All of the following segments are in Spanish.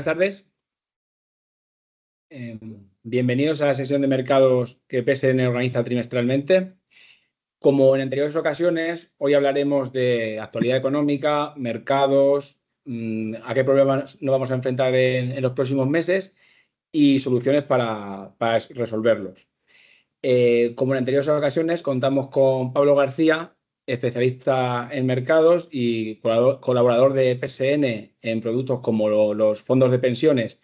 buenas tardes. Bienvenidos a la sesión de mercados que PSN organiza trimestralmente. Como en anteriores ocasiones, hoy hablaremos de actualidad económica, mercados, a qué problemas nos vamos a enfrentar en los próximos meses y soluciones para resolverlos. Como en anteriores ocasiones, contamos con Pablo García, especialista en mercados y colaborador de PSN en productos como los fondos de pensiones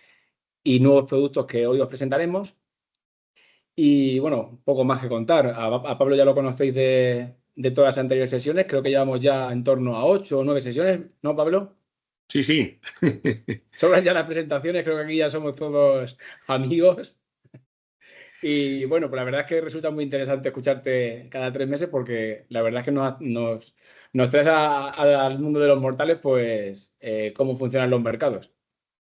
y nuevos productos que hoy os presentaremos. Y bueno, poco más que contar. A Pablo ya lo conocéis de todas las anteriores sesiones. Creo que llevamos ya en torno a 8 o 9 sesiones, ¿no, Pablo? Sí, sí. Sobran ya las presentaciones, creo que aquí ya somos todos amigos. Y bueno, pues la verdad es que resulta muy interesante escucharte cada 3 meses porque la verdad es que nos traes al mundo de los mortales, pues, cómo funcionan los mercados.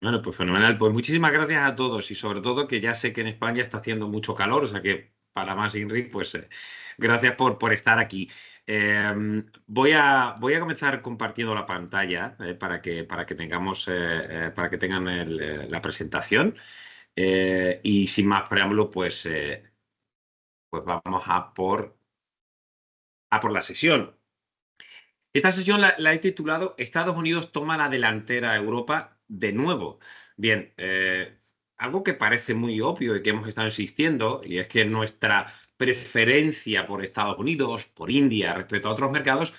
Bueno, pues fenomenal. Pues muchísimas gracias a todos y sobre todo que ya sé que en España está haciendo mucho calor, o sea que para más INRI, pues gracias por estar aquí. Voy a comenzar compartiendo la pantalla para que tengan la presentación. Y sin más preámbulo, pues vamos a por la sesión. Esta sesión la he titulado Estados Unidos toma la delantera a Europa de nuevo. Bien, algo que parece muy obvio y que hemos estado insistiendo, y es que nuestra preferencia por Estados Unidos, por India, respecto a otros mercados,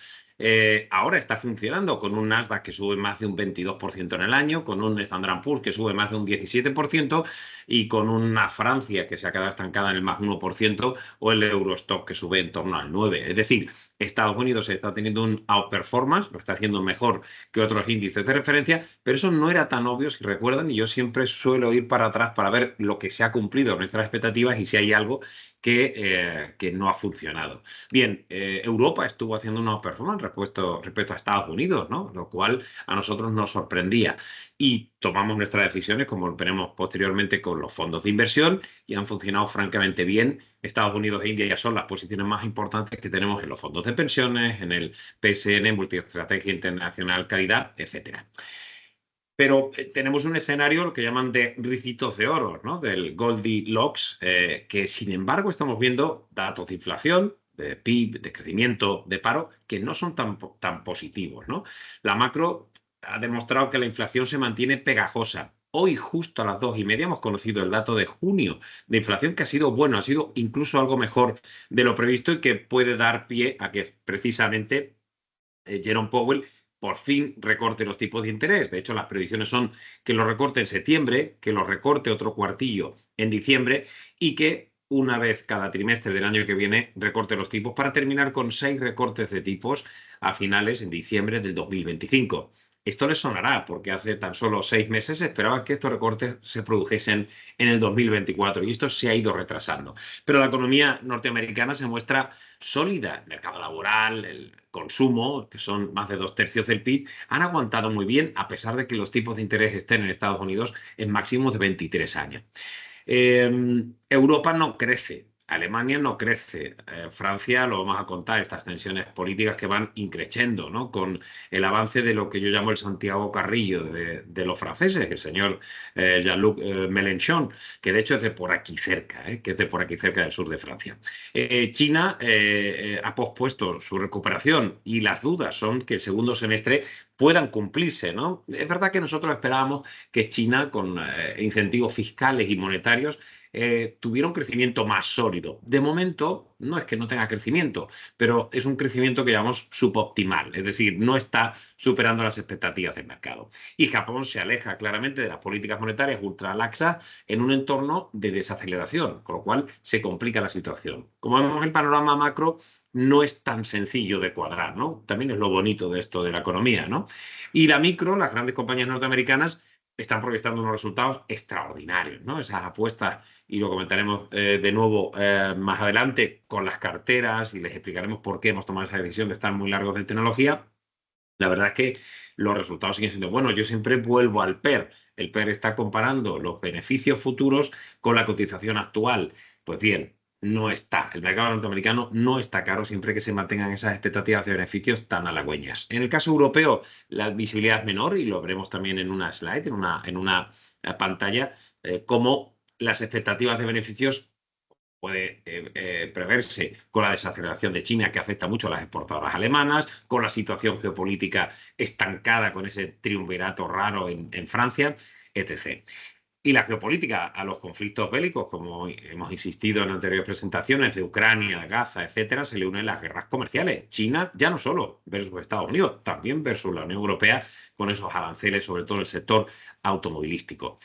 ahora está funcionando con un Nasdaq que sube más de un 22% en el año, con un Standard & Poor's que sube más de un 17% y con una Francia que se ha quedado estancada en el más 1% o el Eurostock que sube en torno al 9%. Es decir, Estados Unidos está teniendo un outperformance, lo está haciendo mejor que otros índices de referencia, pero eso no era tan obvio, si recuerdan, y yo siempre suelo ir para atrás para ver lo que se ha cumplido, nuestras expectativas y si hay algo que no ha funcionado. Bien, Europa estuvo haciendo una outperformance respecto a Estados Unidos, ¿no? Lo cual a nosotros nos sorprendía. Y tomamos nuestras decisiones, como veremos posteriormente, con los fondos de inversión y han funcionado francamente bien. Estados Unidos e India ya son las posiciones más importantes que tenemos en los fondos de pensiones, en el PSN, Multiestrategia Internacional Calidad, etcétera. Pero tenemos un escenario, lo que llaman de ricitos de oro, ¿no? Del Goldilocks, que sin embargo estamos viendo datos de inflación, de PIB, de crecimiento, de paro, que no son tan positivos, ¿no? La macro ha demostrado que la inflación se mantiene pegajosa. Hoy, justo a las 2:30, hemos conocido el dato de junio de inflación, que ha sido bueno, ha sido incluso algo mejor de lo previsto y que puede dar pie a que precisamente Jerome Powell por fin recorte los tipos de interés. De hecho, las previsiones son que lo recorte en septiembre, que lo recorte otro cuartillo en diciembre y que una vez cada trimestre del año que viene recorte los tipos para terminar con 6 recortes de tipos a finales en diciembre del 2025. Esto les sonará porque hace tan solo 6 meses se esperaban que estos recortes se produjesen en el 2024 y esto se ha ido retrasando. Pero la economía norteamericana se muestra sólida. El mercado laboral, el consumo, que son más de 2/3 del PIB, han aguantado muy bien a pesar de que los tipos de interés estén en Estados Unidos en máximos de 23 años. Europa no crece. Alemania no crece. Francia, lo vamos a contar, estas tensiones políticas que van increciendo, ¿no? Con el avance de lo que yo llamo el Santiago Carrillo de los franceses, el señor Jean-Luc Mélenchon, que de hecho es de por aquí cerca, que es de por aquí cerca del sur de Francia. China ha pospuesto su recuperación y las dudas son que el segundo semestre puedan cumplirse, ¿no? Es verdad que nosotros esperábamos que China, con incentivos fiscales y monetarios, tuviera un crecimiento más sólido. De momento, no es que no tenga crecimiento, pero es un crecimiento que llamamos suboptimal, es decir, no está superando las expectativas del mercado. Y Japón se aleja claramente de las políticas monetarias ultralaxas en un entorno de desaceleración, con lo cual se complica la situación. Como vemos, el panorama macro no es tan sencillo de cuadrar, ¿no? También es lo bonito de esto de la economía, ¿no? Y la micro, las grandes compañías norteamericanas, están proyectando unos resultados extraordinarios, ¿no? Esas apuestas, y lo comentaremos de nuevo más adelante con las carteras y les explicaremos por qué hemos tomado esa decisión de estar muy largos de tecnología. La verdad es que los resultados siguen siendo buenos. Yo siempre vuelvo al PER. El PER está comparando los beneficios futuros con la cotización actual. Pues bien, no está. El mercado norteamericano no está caro siempre que se mantengan esas expectativas de beneficios tan halagüeñas. En el caso europeo, la visibilidad es menor y lo veremos también en una slide, en una pantalla, cómo las expectativas de beneficios puede preverse con la desaceleración de China, que afecta mucho a las exportadoras alemanas, con la situación geopolítica estancada con ese triunvirato raro en Francia, etc. Y la geopolítica a los conflictos bélicos, como hemos insistido en anteriores presentaciones, de Ucrania, de Gaza, etcétera, se le unen las guerras comerciales. China ya no solo versus Estados Unidos, también versus la Unión Europea, con esos aranceles, sobre todo en el sector automovilístico.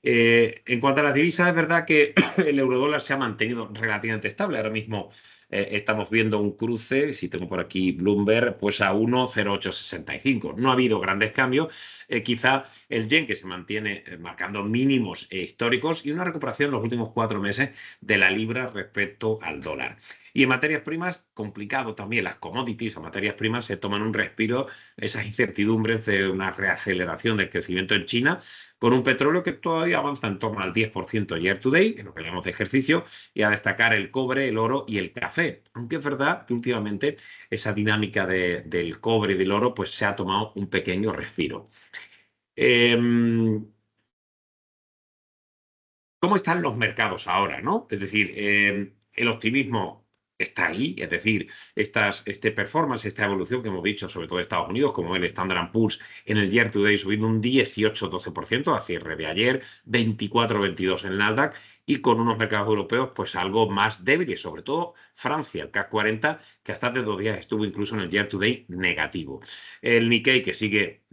En cuanto a las divisas, es verdad que el eurodólar se ha mantenido relativamente estable. Ahora mismo estamos viendo un cruce, si tengo por aquí Bloomberg, pues a 1,0865. No ha habido grandes cambios. Quizá el yen, que se mantiene marcando mínimos históricos, y una recuperación en los últimos 4 meses de la libra respecto al dólar. Y en materias primas, complicado también. Las commodities o materias primas se toman un respiro, esas incertidumbres de una reaceleración del crecimiento en China, con un petróleo que todavía avanza en torno al 10% year to date, en lo que llamamos de ejercicio, y a destacar el cobre, el oro y el café. Aunque es verdad que últimamente esa dinámica del cobre y del oro pues se ha tomado un pequeño respiro. ¿Cómo están los mercados ahora, no? Es decir, el optimismo está ahí, es decir, este performance, esta evolución que hemos dicho, sobre todo de Estados Unidos, como el Standard & Poor's en el year to date subiendo un 18-12% a cierre de ayer, 24-22 en el Nasdaq, y con unos mercados europeos pues algo más débiles, sobre todo Francia, el CAC 40, que hasta hace 2 días estuvo incluso en el year to date negativo. El Nikkei, que sigue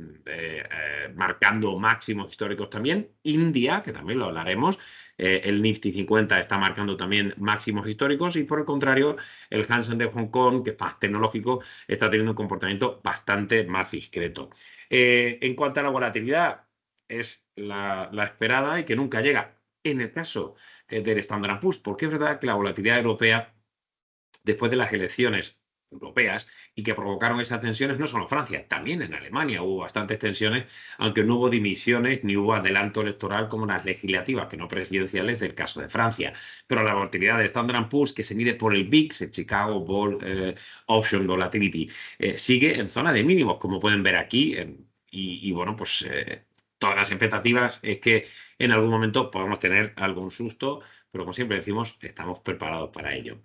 marcando máximos históricos también. India, que también lo hablaremos. El Nifty 50 está marcando también máximos históricos, y por el contrario, el Hansen de Hong Kong, que es más tecnológico, está teniendo un comportamiento bastante más discreto. En cuanto a la volatilidad, es la esperada y que nunca llega. En el caso del Standard & Poor's, porque es verdad que la volatilidad europea, después de las elecciones europeas y que provocaron esas tensiones, no solo en Francia, también en Alemania hubo bastantes tensiones, aunque no hubo dimisiones ni hubo adelanto electoral como las legislativas, que no presidenciales, del caso de Francia. Pero la volatilidad de Standard & Poor's, que se mide por el VIX, el Chicago Board Option Volatility, sigue en zona de mínimos, como pueden ver aquí, y bueno, pues todas las expectativas es que en algún momento podamos tener algún susto, pero como siempre decimos, estamos preparados para ello.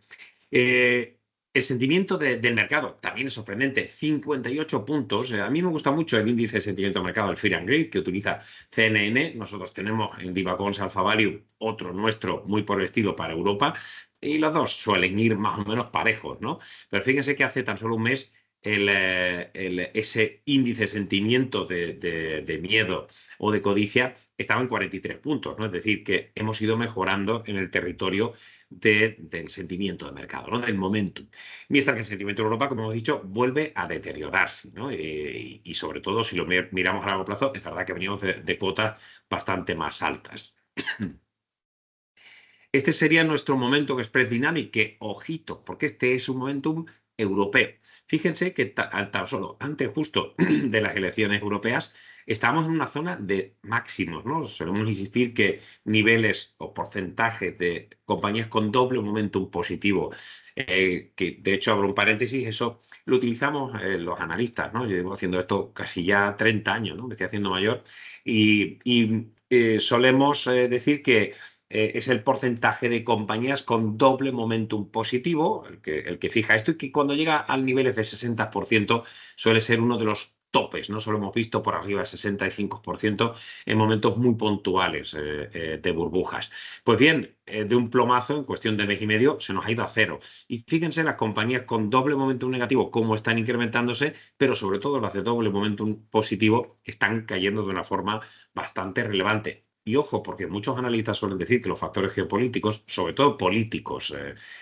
El sentimiento del mercado también es sorprendente, 58 puntos. A mí me gusta mucho el índice de sentimiento de mercado, el Fear and Greed, que utiliza CNN. Nosotros tenemos en Divacons Alpha Value otro nuestro muy por el estilo para Europa, y los dos suelen ir más o menos parejos, ¿no? Pero fíjense que hace tan solo un mes ese índice de sentimiento de miedo o de codicia estaba en 43 puntos, ¿no? Es decir, que hemos ido mejorando en el territorio del sentimiento de mercado, ¿no? Del momentum. Mientras que el sentimiento de Europa, como hemos dicho, vuelve a deteriorarse, ¿no? Y sobre todo, si lo miramos a largo plazo, es verdad que venimos de cotas bastante más altas. Este sería nuestro momentum spread dynamic, que, ojito, porque este es un momentum europeo. Fíjense que tan solo antes justo de las elecciones europeas estamos en una zona de máximos, ¿no? Solemos insistir que niveles o porcentajes de compañías con doble momentum positivo, que de hecho abro un paréntesis, eso lo utilizamos los analistas, ¿no? Yo llevo haciendo esto casi ya 30 años, ¿no? Me estoy haciendo mayor, y solemos decir que es el porcentaje de compañías con doble momentum positivo, el que fija esto, y que cuando llega al nivel de 60% suele ser uno de los topes, ¿no? Solo hemos visto por arriba del 65% en momentos muy puntuales de burbujas. Pues bien, de un plomazo, en cuestión de mes y medio, se nos ha ido a cero. Y fíjense las compañías con doble momentum negativo, cómo están incrementándose, pero sobre todo las de doble momentum positivo están cayendo de una forma bastante relevante. Y ojo, porque muchos analistas suelen decir que los factores geopolíticos, sobre todo políticos,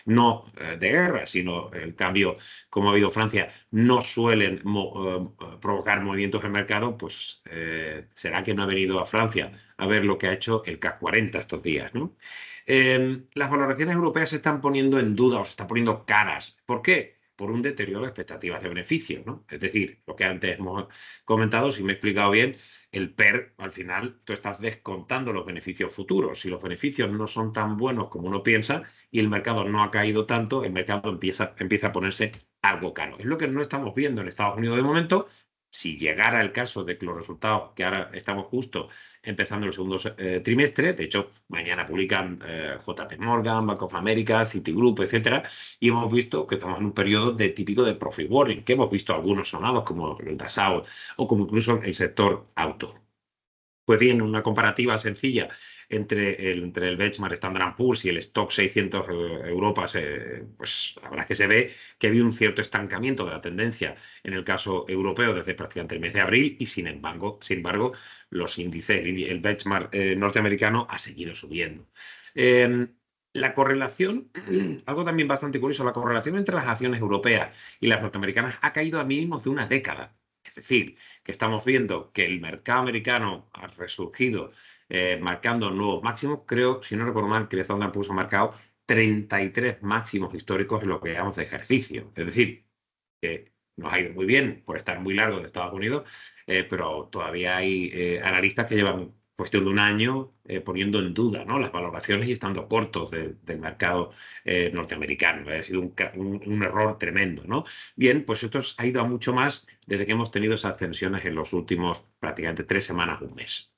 no de guerra, sino el cambio, como ha habido Francia, no suelen provocar movimientos en el mercado, pues será que no ha venido a Francia a ver lo que ha hecho el CAC 40 estos días, ¿no? Las valoraciones europeas se están poniendo en duda o se están poniendo caras. ¿Por qué? por un deterioro de expectativas de beneficios, ¿no? Es decir, lo que antes hemos comentado, si me he explicado bien, el PER, al final, tú estás descontando los beneficios futuros. Si los beneficios no son tan buenos como uno piensa y el mercado no ha caído tanto, el mercado empieza a ponerse algo caro. Es lo que no estamos viendo en Estados Unidos de momento. Si llegara el caso de que los resultados, que ahora estamos justo empezando el segundo trimestre, de hecho, mañana publican JP Morgan, Bank of America, Citigroup, etcétera, y hemos visto que estamos en un periodo típico de profit warning, que hemos visto algunos sonados, como el Dassault o como incluso el sector auto. Pues bien, una comparativa sencilla entre el benchmark Standard & Poor's y el Stock 600 Europa, pues la verdad es que se ve que ha habido un cierto estancamiento de la tendencia en el caso europeo desde prácticamente el mes de abril y sin embargo los índices, el benchmark norteamericano ha seguido subiendo. La correlación, algo también bastante curioso, la correlación entre las acciones europeas y las norteamericanas ha caído a mínimos de una década. Es decir, que estamos viendo que el mercado americano ha resurgido marcando nuevos máximos. Creo, si no recuerdo mal, que el Standard & Poor's ha marcado 33 máximos históricos en lo que llamamos de ejercicio. Es decir, que nos ha ido muy bien por estar muy largo de Estados Unidos, pero todavía hay analistas que llevan cuestión de un año poniendo en duda, ¿no?, las valoraciones y estando cortos del mercado norteamericano. Ha sido un error tremendo, ¿no? Bien, pues esto ha ido a mucho más desde que hemos tenido esas tensiones en los últimos prácticamente 3 semanas, un mes.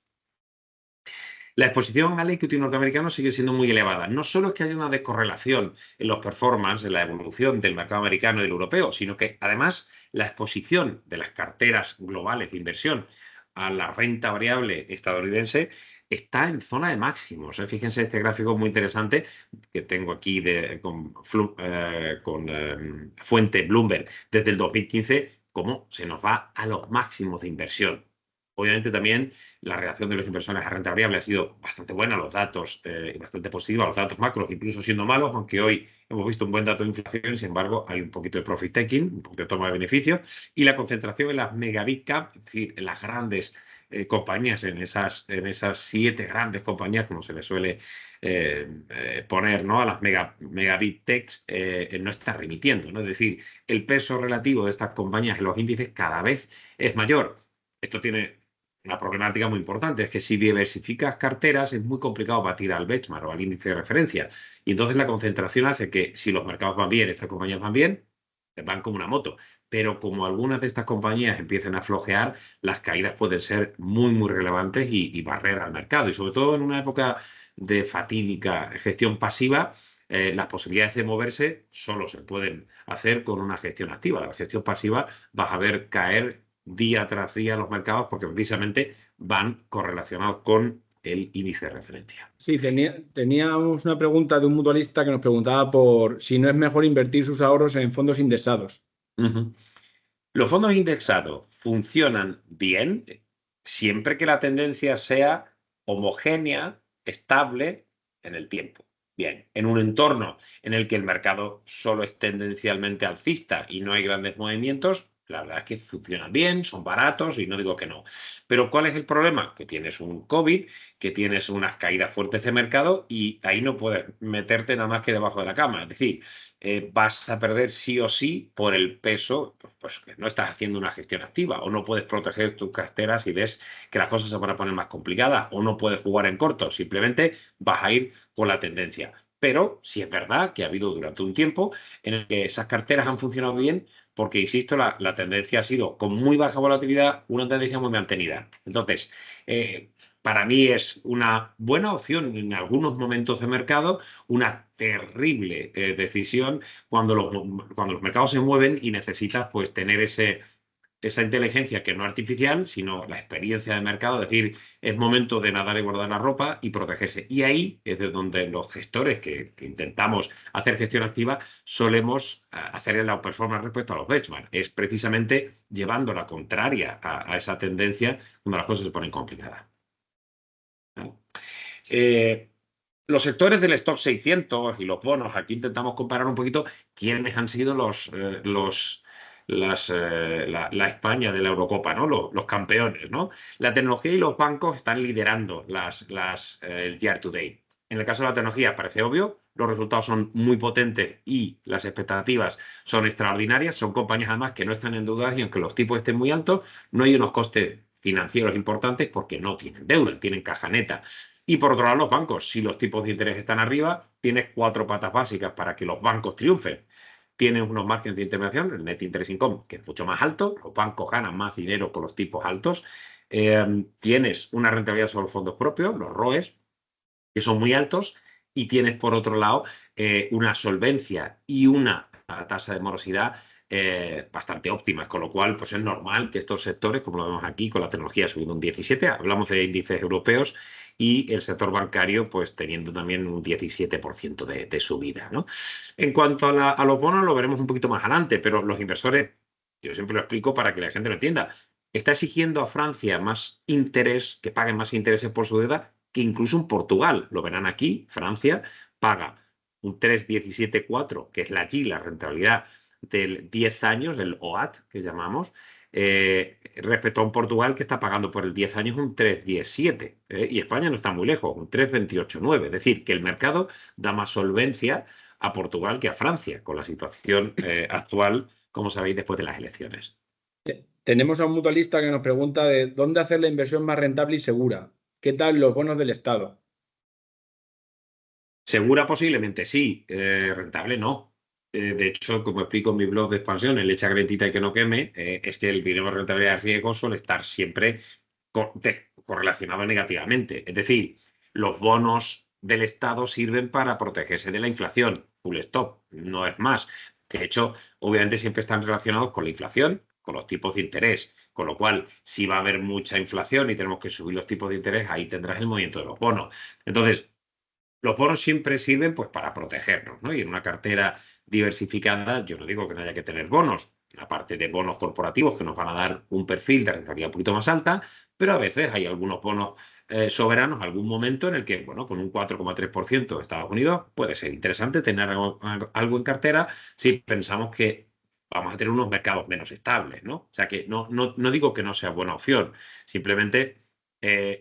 La exposición al equity norteamericano sigue siendo muy elevada. No solo es que haya una descorrelación en los performances, en la evolución del mercado americano y el europeo, sino que además la exposición de las carteras globales de inversión a la renta variable estadounidense está en zona de máximos. Fíjense este gráfico muy interesante que tengo aquí con fuente Bloomberg desde el 2015, cómo se nos va a los máximos de inversión. Obviamente también la reacción de los inversores a renta variable ha sido bastante buena, los datos, y bastante positiva, los datos macros, incluso siendo malos, aunque hoy hemos visto un buen dato de inflación, sin embargo, hay un poquito de profit taking, un poquito de toma de beneficios, y la concentración en las mega big cap, es decir, en las grandes compañías, en esas 7 grandes compañías, como se les suele poner, ¿no?, a las mega big techs, no está remitiendo, ¿no? Es decir, el peso relativo de estas compañías en los índices cada vez es mayor. Esto tiene una problemática muy importante, es que si diversificas carteras es muy complicado batir al benchmark o al índice de referencia. Y entonces la concentración hace que si los mercados van bien, estas compañías van bien, van como una moto. Pero como algunas de estas compañías empiezan a flojear, las caídas pueden ser muy, muy relevantes y barrer al mercado. Y sobre todo en una época de fatídica gestión pasiva, las posibilidades de moverse solo se pueden hacer con una gestión activa. La gestión pasiva vas a ver caer día tras día los mercados porque precisamente van correlacionados con el índice de referencia. Sí, teníamos una pregunta de un mutualista que nos preguntaba por si no es mejor invertir sus ahorros en fondos indexados. Los fondos indexados funcionan bien siempre que la tendencia sea homogénea, estable en el tiempo. Bien, en un entorno en el que el mercado solo es tendencialmente alcista y no hay grandes movimientos, la verdad es que funcionan bien, son baratos y no digo que no. Pero ¿cuál es el problema? Que tienes un COVID, que tienes unas caídas fuertes de mercado y ahí no puedes meterte nada más que debajo de la cama. Es decir, vas a perder sí o sí por el peso, pues que no estás haciendo una gestión activa o no puedes proteger tus carteras y ves que las cosas se van a poner más complicadas o no puedes jugar en corto, simplemente vas a ir con la tendencia. Pero sí es verdad que ha habido durante un tiempo en el que esas carteras han funcionado bien porque, insisto, la tendencia ha sido con muy baja volatilidad, una tendencia muy mantenida. Entonces, para mí es una buena opción en algunos momentos de mercado, una terrible decisión cuando los mercados se mueven y necesitas pues tener esa inteligencia que no artificial, sino la experiencia de mercado, es decir, es momento de nadar y guardar la ropa y protegerse. Y ahí es de donde los gestores que intentamos hacer gestión activa solemos hacer el outperformance respecto a los benchmarks. Es precisamente llevando la contraria a esa tendencia cuando las cosas se ponen complicadas. Los sectores del stock 600 y los bonos, aquí intentamos comparar un poquito quiénes han sido la España de la Eurocopa, ¿no? Los campeones, ¿no? La tecnología y los bancos están liderando el year to date. En el caso de la tecnología parece obvio, los resultados son muy potentes y las expectativas son extraordinarias. Son compañías además que no están endeudadas y aunque los tipos estén muy altos, no hay unos costes financieros importantes porque no tienen deuda, tienen caja neta. Y por otro lado, los bancos, si los tipos de interés están arriba, tienes 4 patas básicas para que los bancos triunfen. Tienes unos márgenes de intermediación, el net interest income, que es mucho más alto, los bancos ganan más dinero con los tipos altos. Tienes una rentabilidad sobre los fondos propios, los ROEs, que son muy altos, y tienes por otro lado una solvencia y una tasa de morosidad bastante óptimas, con lo cual pues es normal que estos sectores, como lo vemos aquí, con la tecnología subiendo un 17, hablamos de índices europeos, y el sector bancario pues teniendo también un 17% de subida, ¿no? En cuanto a los bonos, lo veremos un poquito más adelante, pero los inversores, yo siempre lo explico para que la gente lo entienda, está exigiendo a Francia más interés, que paguen más intereses por su deuda, que incluso en Portugal. Lo verán aquí, Francia paga un 3,174, que es la rentabilidad del 10 años, el OAT, que llamamos, respecto a un Portugal que está pagando por el 10 años un 3,17. Y España no está muy lejos, un 3,289. Es decir, que el mercado da más solvencia a Portugal que a Francia, con la situación actual, como sabéis, después de las elecciones. Tenemos a un mutualista que nos pregunta de dónde hacer la inversión más rentable y segura. ¿Qué tal los bonos del Estado? Segura posiblemente sí, rentable no. De hecho, como explico en mi blog de expansión, el echa calentita y que no queme, es que el binomio rentabilidad de riesgo suele estar siempre correlacionado negativamente. Es decir, los bonos del Estado sirven para protegerse de la inflación. Full stop, no es más. De hecho, obviamente siempre están relacionados con la inflación, con los tipos de interés. Con lo cual, si va a haber mucha inflación y tenemos que subir los tipos de interés, ahí tendrás el movimiento de los bonos. Entonces, los bonos siempre sirven pues, para protegernos, ¿no? Y en una cartera diversificada, yo no digo que no haya que tener bonos, aparte de bonos corporativos que nos van a dar un perfil de rentabilidad un poquito más alta, pero a veces hay algunos bonos soberanos, algún momento en el que, bueno, con un 4,3% de Estados Unidos puede ser interesante tener algo en cartera si pensamos que vamos a tener unos mercados menos estables, ¿no? O sea que no digo que no sea buena opción, simplemente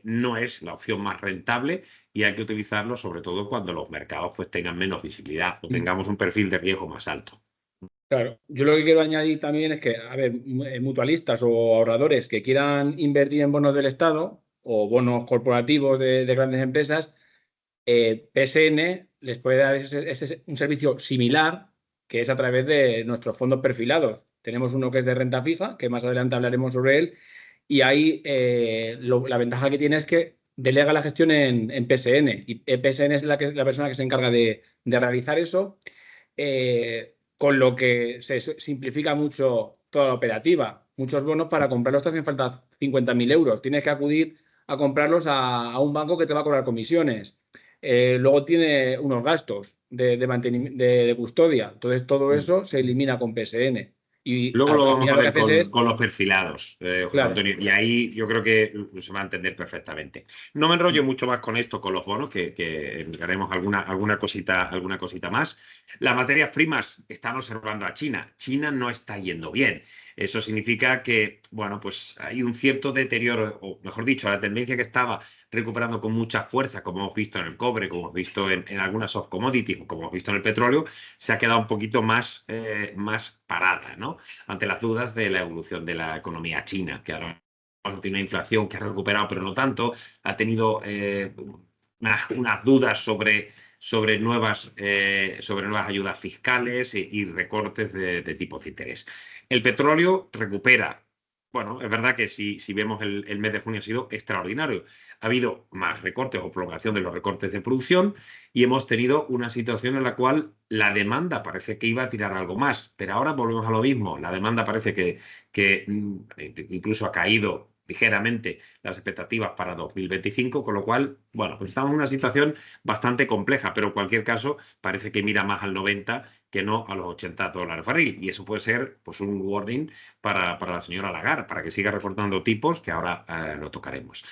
no es la opción más rentable y hay que utilizarlo sobre todo cuando los mercados pues tengan menos visibilidad o tengamos un perfil de riesgo más alto. Claro, yo lo que quiero añadir también es que, a ver, mutualistas o ahorradores que quieran invertir en bonos del Estado o bonos corporativos de grandes empresas, PSN les puede dar un servicio similar, que es a través de nuestros fondos perfilados. Tenemos uno que es de renta fija, que más adelante hablaremos sobre él, y ahí la ventaja que tiene es que delega la gestión en PSN, y PSN es la persona que se encarga de realizar eso, con lo que se simplifica mucho toda la operativa. Muchos bonos para comprarlos te hacen falta 50.000 euros. Tienes que acudir a comprarlos a un banco que te va a cobrar comisiones. Luego tiene unos gastos de custodia. Entonces, todo eso se elimina con PSN. Y Luego lo al vamos a final lo que ver haces es, con los perfilados, José claro, Antonio, y ahí yo creo que se va a entender perfectamente. No me enrollo mucho más con esto, con los bonos, que miraremos alguna cosita más. Las materias primas están observando a China. China no está yendo bien. Eso significa que, bueno, pues hay un cierto deterioro, o mejor dicho, la tendencia que estaba recuperando con mucha fuerza, como hemos visto en el cobre, como hemos visto en algunas soft commodities, como hemos visto en el petróleo, se ha quedado un poquito más parada, ¿no? Ante las dudas de la evolución de la economía china, que ahora tiene una inflación que ha recuperado, pero no tanto, ha tenido unas dudas sobre nuevas ayudas fiscales y recortes de tipos de interés. El petróleo recupera. Bueno, es verdad que si vemos el mes de junio ha sido extraordinario. Ha habido más recortes o prolongación de los recortes de producción y hemos tenido una situación en la cual la demanda parece que iba a tirar algo más, pero ahora volvemos a lo mismo. La demanda parece que incluso ha caído ligeramente las expectativas para 2025, con lo cual, bueno, pues estamos en una situación bastante compleja, pero en cualquier caso parece que mira más al 90 que no a los $80 barril. Y eso puede ser pues un warning para la señora Lagarde, para que siga recortando tipos, que ahora lo tocaremos.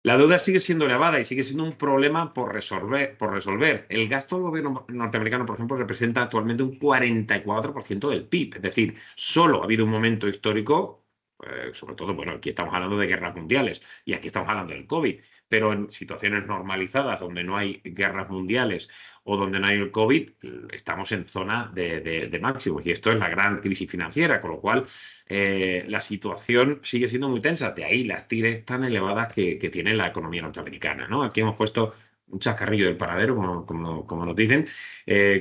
La deuda sigue siendo elevada y sigue siendo un problema por resolver. El gasto del gobierno norteamericano, por ejemplo, representa actualmente un 44% del PIB. Es decir, solo ha habido un momento histórico, sobre todo, bueno, aquí estamos hablando de guerras mundiales y aquí estamos hablando del COVID, pero en situaciones normalizadas, donde no hay guerras mundiales o donde no hay el COVID, estamos en zona de máximos. Y esto es la gran crisis financiera, con lo cual la situación sigue siendo muy tensa. De ahí las tires tan elevadas que tiene la economía norteamericana, ¿no? Aquí hemos puesto un chascarrillo del paradero, como nos dicen,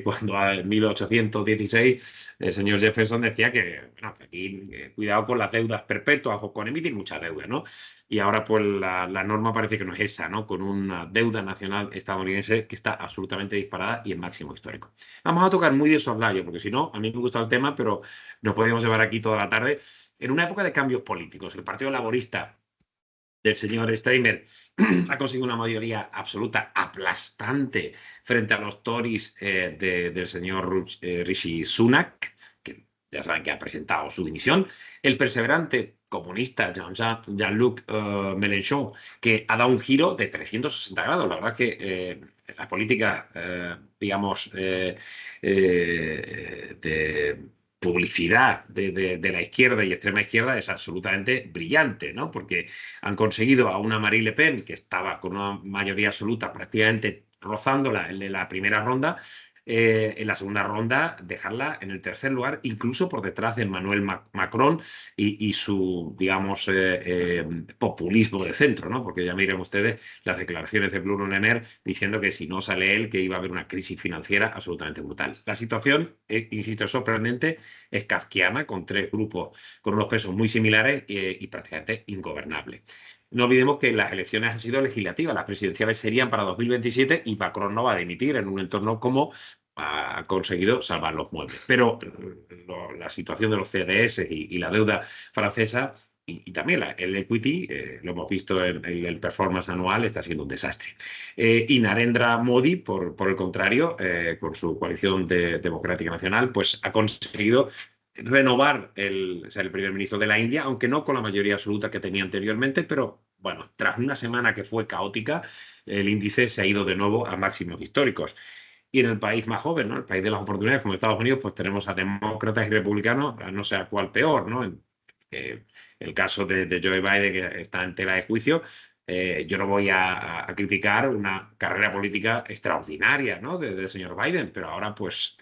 cuando en 1816 el señor Jefferson decía que, bueno, que aquí cuidado con las deudas perpetuas o con emitir mucha deuda, ¿no? Y ahora pues la norma parece que no es esa, ¿no? Con una deuda nacional estadounidense que está absolutamente disparada y en máximo histórico. Vamos a tocar muy de soslayo, porque si no, a mí me gusta el tema, pero nos podríamos llevar aquí toda la tarde. En una época de cambios políticos, el Partido Laborista del señor Steiner ha conseguido una mayoría absoluta aplastante frente a los Tories del señor Rishi Sunak, que ya saben que ha presentado su dimisión. El perseverante comunista Jean-Luc Mélenchon, que ha dado un giro de 360 grados. La verdad que la política, digamos, de publicidad de la izquierda y extrema izquierda es absolutamente brillante, ¿no? Porque han conseguido a una Marine Le Pen, que estaba con una mayoría absoluta prácticamente rozándola en la primera ronda, en la segunda ronda dejarla en el tercer lugar, incluso por detrás de Emmanuel Macron y su, digamos, populismo de centro, ¿no? Porque ya miren ustedes las declaraciones de Bruno Le Maire diciendo que si no sale él, que iba a haber una crisis financiera absolutamente brutal. La situación, insisto, es sorprendente, es kafkiana, con tres grupos con unos pesos muy similares y prácticamente ingobernable. No olvidemos que las elecciones han sido legislativas, las presidenciales serían para 2027 y Macron no va a dimitir en un entorno como ha conseguido salvar los muebles. Pero la situación de los CDS y la deuda francesa y también el equity, lo hemos visto en el performance anual, está siendo un desastre. Y Narendra Modi, por el contrario, con su coalición democrática nacional, pues ha conseguido renovar el primer ministro de la India, aunque no con la mayoría absoluta que tenía anteriormente, pero bueno, tras una semana que fue caótica, el índice se ha ido de nuevo a máximos históricos. Y en el país más joven, ¿no? El país de las oportunidades, como Estados Unidos, pues tenemos a demócratas y republicanos, no sé a cuál peor, ¿no? El caso de Joe Biden, que está en tela de juicio, yo no voy a criticar una carrera política extraordinaria, ¿no? del señor Biden, pero ahora pues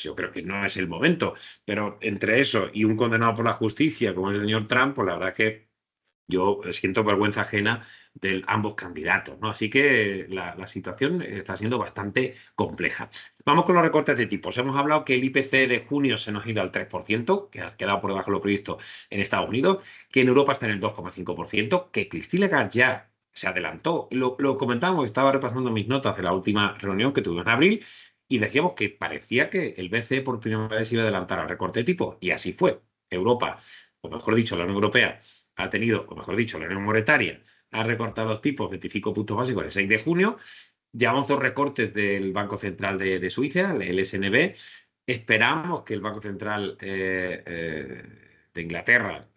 yo creo que no es el momento. Pero entre eso y un condenado por la justicia como el señor Trump, pues la verdad es que yo siento vergüenza ajena de ambos candidatos, ¿no? Así que la situación está siendo bastante compleja. Vamos con los recortes de tipos. Hemos hablado que el IPC de junio se nos ha ido al 3%, que ha quedado por debajo de lo previsto en Estados Unidos, que en Europa está en el 2,5%, que Christine Lagarde ya se adelantó. Lo comentábamos, estaba repasando mis notas de la última reunión que tuvimos en abril y decíamos que parecía que el BCE por primera vez iba a adelantar al recorte de tipos, y así fue. Europa, o mejor dicho, la Unión Europea, ha tenido, o mejor dicho, la Unión Monetaria ha recortado los tipos 25 puntos básicos el 6 de junio. Llevamos dos recortes del Banco Central de Suiza, el SNB. Esperamos que el Banco Central de Inglaterra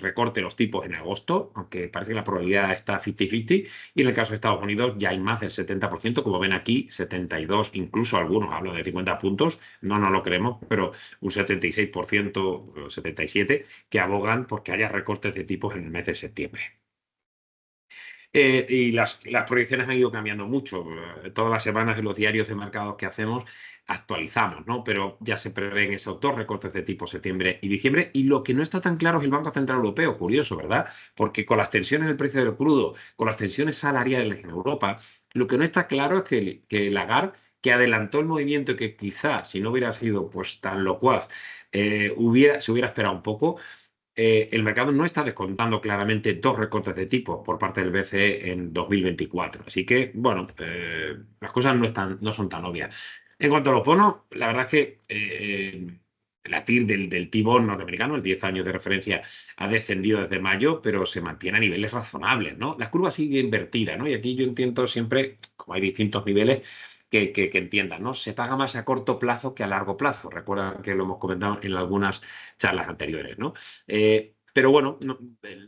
recorte los tipos en agosto, aunque parece que la probabilidad está 50-50. Y en el caso de Estados Unidos ya hay más del 70%, como ven aquí, 72, incluso algunos hablan de 50 puntos. No nos lo creemos, pero un 76%, 77%, que abogan porque haya recortes de tipos en el mes de septiembre. Y las proyecciones han ido cambiando mucho. Todas las semanas en los diarios de mercados que hacemos actualizamos, ¿no? Pero ya se prevén esos dos recortes de tipo septiembre y diciembre. Y lo que no está tan claro es el Banco Central Europeo. Curioso, ¿verdad? Porque con las tensiones del precio del crudo, con las tensiones salariales en Europa, lo que no está claro es que Lagarde, que adelantó el movimiento y que quizá, si no hubiera sido pues tan locuaz, se hubiera esperado un poco. El mercado no está descontando claramente dos recortes de tipo por parte del BCE en 2024. Así que, bueno, las cosas no son tan obvias. En cuanto a los bonos, la verdad es que la TIR del T-Bond norteamericano, el 10 años de referencia, ha descendido desde mayo, pero se mantiene a niveles razonables, ¿no? La curva sigue invertida, ¿no? Y aquí yo entiendo siempre, como hay distintos niveles, que entiendan, ¿no? Se paga más a corto plazo que a largo plazo. Recuerda que lo hemos comentado en algunas charlas anteriores, ¿no? Pero bueno,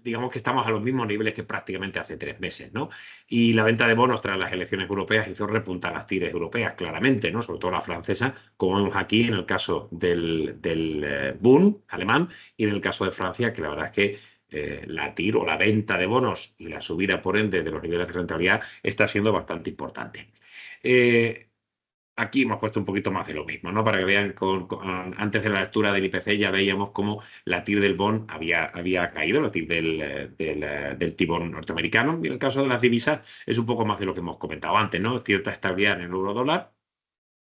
digamos que estamos a los mismos niveles que prácticamente hace 3 meses, ¿no? Y la venta de bonos tras las elecciones europeas hizo repuntar las tires europeas, claramente, ¿no? Sobre todo la francesa, como vemos aquí en el caso del Bund alemán y en el caso de Francia, que la verdad es que la TIR o la venta de bonos y la subida, por ende, de los niveles de rentabilidad está siendo bastante importante. Aquí hemos puesto un poquito más de lo mismo, ¿no? Para que vean, antes de la lectura del IPC ya veíamos cómo la TIR del bond había caído, la TIR del T-bond norteamericano. Y en el caso de las divisas es un poco más de lo que hemos comentado antes, ¿no? Cierta estabilidad en el euro dólar,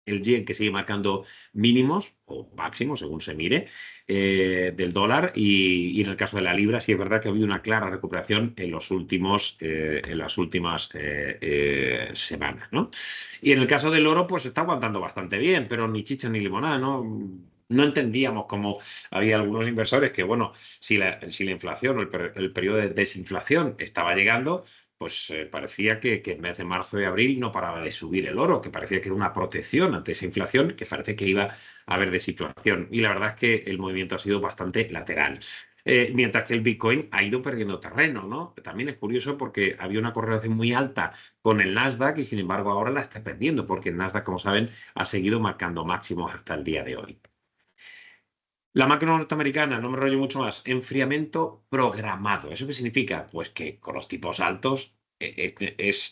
el yen que sigue marcando mínimos o máximos, según se mire, del dólar, y en el caso de la libra sí es verdad que ha habido una clara recuperación en las últimas semanas, ¿no? Y en el caso del oro, pues está aguantando bastante bien, pero ni chicha ni limonada, ¿no? No entendíamos cómo había algunos inversores que, bueno, si la inflación o el periodo de desinflación estaba llegando, pues parecía que en mes de marzo y abril no paraba de subir el oro, que parecía que era una protección ante esa inflación, que parece que iba a haber desinflación. Y la verdad es que el movimiento ha sido bastante lateral. Mientras que el Bitcoin ha ido perdiendo terreno, ¿no? También es curioso porque había una correlación muy alta con el Nasdaq y sin embargo ahora la está perdiendo porque el Nasdaq, como saben, ha seguido marcando máximos hasta el día de hoy. La macro norteamericana, no me rollo mucho más, enfriamiento programado. ¿Eso qué significa? Pues que con los tipos altos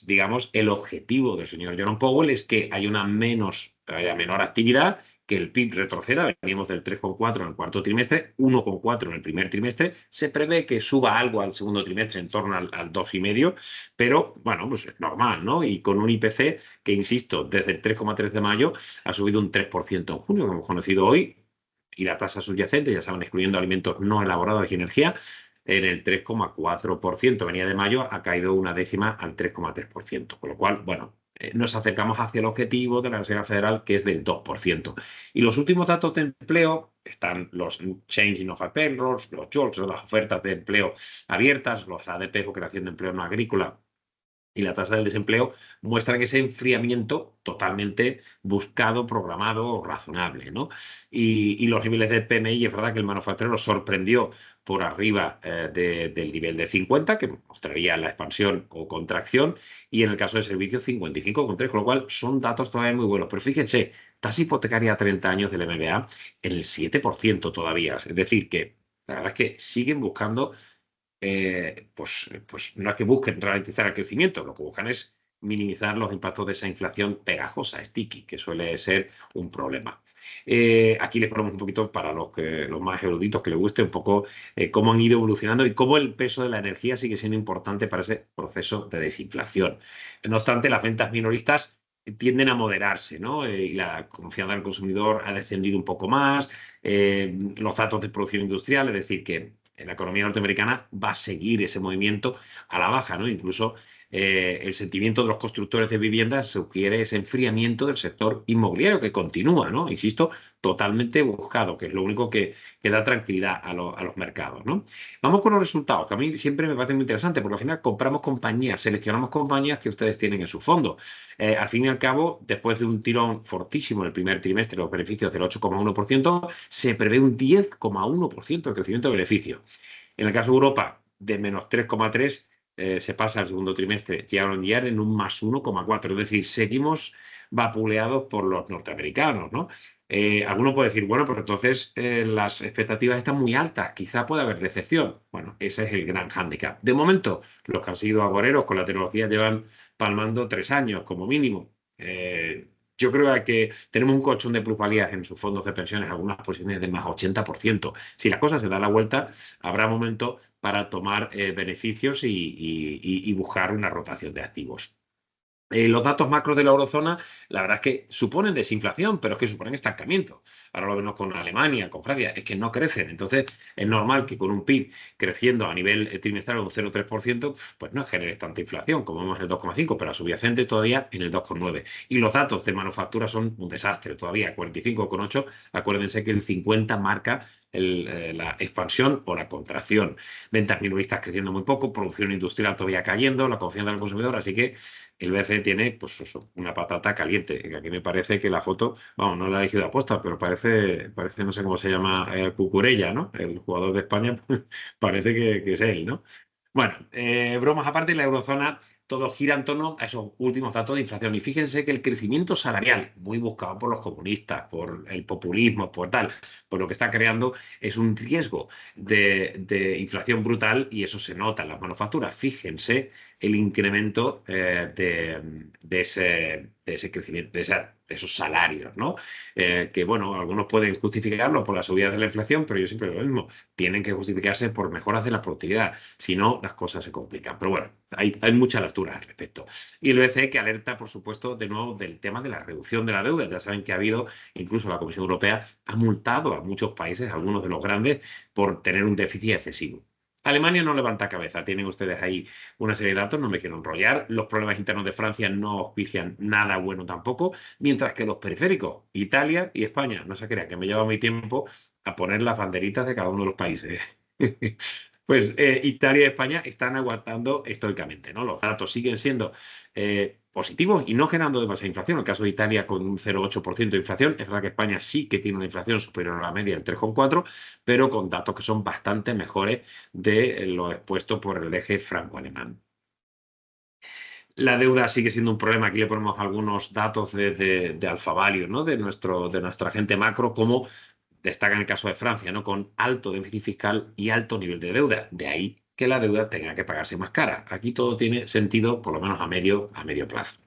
digamos, el objetivo del señor Jerome Powell es que haya menor actividad, que el PIB retroceda. Veníamos del 3,4 en el cuarto trimestre, 1,4 en el primer trimestre. Se prevé que suba algo al segundo trimestre, en torno al 2,5, pero bueno, pues es normal, ¿no? Y con un IPC que, insisto, desde el 3,3 de mayo ha subido un 3% en junio, que hemos conocido hoy, y la tasa subyacente, ya saben, excluyendo alimentos no elaborados y energía, en el 3,4%. Venía de mayo, ha caído una décima al 3,3%. Con lo cual, bueno, nos acercamos hacia el objetivo de la Reserva Federal, que es del 2%. Y los últimos datos de empleo están los Changing of Payrolls, los JOLTS, las ofertas de empleo abiertas, los ADP o creación de empleo no agrícola, y la tasa del desempleo muestran ese enfriamiento totalmente buscado, programado, razonable, ¿no? Y los niveles de PMI, es verdad que el manufacturero sorprendió por arriba del nivel de 50, que mostraría la expansión o contracción, y en el caso de servicios 55,3, con lo cual son datos todavía muy buenos. Pero fíjense, tasa hipotecaria a 30 años del MBA en el 7% todavía. Es decir, que la verdad es que siguen buscando pues no es que busquen ralentizar el crecimiento, lo que buscan es minimizar los impactos de esa inflación pegajosa, sticky, que suele ser un problema. Aquí les ponemos un poquito, para los más eruditos que les guste, un poco cómo han ido evolucionando y cómo el peso de la energía sigue siendo importante para ese proceso de desinflación. No obstante, las ventas minoristas tienden a moderarse, ¿no? Y la confianza del consumidor ha descendido un poco más. Los datos de producción industrial, es decir, que en la economía norteamericana va a seguir ese movimiento a la baja, ¿no? Incluso el sentimiento de los constructores de viviendas sugiere ese enfriamiento del sector inmobiliario que continúa, ¿no? Insisto, totalmente buscado, que es lo único que da tranquilidad a los mercados, ¿no? Vamos con los resultados, que a mí siempre me parece muy interesante, porque al final compramos compañías, seleccionamos compañías que ustedes tienen en su fondo. Al fin y al cabo, después de un tirón fortísimo en el primer trimestre, los beneficios del 8,1%, se prevé un 10,1% de crecimiento de beneficios. En el caso de Europa, de menos 3,3%, se pasa al segundo trimestre year on year en un más 1,4%. Es decir, seguimos vapuleados por los norteamericanos, ¿no? Alguno puede decir, bueno, pero entonces las expectativas están muy altas, quizá pueda haber decepción. Bueno, ese es el gran hándicap. De momento, los que han sido agoreros con la tecnología llevan palmando 3 años como mínimo. Yo creo que tenemos un colchón de plusvalías en sus fondos de pensiones, algunas posiciones de más 80%. Si las cosas se dan la vuelta, habrá momento para tomar beneficios y buscar una rotación de activos. Los datos macros de la eurozona, la verdad es que suponen desinflación, pero es que suponen estancamiento. Ahora lo vemos con Alemania, con Francia, es que no crecen. Entonces, es normal que con un PIB creciendo a nivel trimestral un 0,3%, pues no genere tanta inflación, como vemos en el 2,5%, pero a subyacente todavía en el 2,9%. Y los datos de manufactura son un desastre todavía, 45,8%. Acuérdense que el 50% marca la expansión o la contracción. Ventas minoristas creciendo muy poco, producción industrial todavía cayendo, la confianza del consumidor, así que el BCE tiene, pues eso, una patata caliente. Aquí me parece que la foto, vamos, no la he elegido de aposta, pero parece, no sé cómo se llama, Cucurella, ¿no? El jugador de España, parece que es él, ¿no? Bueno, bromas aparte, la eurozona todo gira en torno a esos últimos datos de inflación. Y fíjense que el crecimiento salarial, muy buscado por los comunistas, por el populismo, por tal, por lo que está creando, es un riesgo de inflación brutal y eso se nota en las manufacturas. Fíjense el incremento de ese crecimiento, de esos salarios, ¿no? Que, bueno, algunos pueden justificarlo por la subida de la inflación, pero yo siempre digo lo mismo, tienen que justificarse por mejoras de la productividad, si no, las cosas se complican. Pero bueno, hay mucha lectura al respecto. Y el BCE que alerta, por supuesto, de nuevo del tema de la reducción de la deuda. Ya saben que ha habido, incluso la Comisión Europea ha multado a muchos países, algunos de los grandes, por tener un déficit excesivo. Alemania no levanta cabeza, tienen ustedes ahí una serie de datos, no me quiero enrollar. Los problemas internos de Francia no auspician nada bueno tampoco, mientras que los periféricos, Italia y España, no se crea que me lleva mi tiempo a poner las banderitas de cada uno de los países. Pues Italia y España están aguantando estoicamente, ¿no? Los datos siguen siendo positivos y no generando demasiada inflación. En el caso de Italia con un 0,8% de inflación, es verdad que España sí que tiene una inflación superior a la media del 3,4%, pero con datos que son bastante mejores de lo expuesto por el eje franco-alemán. La deuda sigue siendo un problema. Aquí le ponemos algunos datos de Alfavalue, ¿no? de nuestra agente macro, como destaca en el caso de Francia, ¿no? Con alto déficit fiscal y alto nivel de deuda. De ahí que la deuda tenga que pagarse más cara. Aquí todo tiene sentido, por lo menos a medio plazo.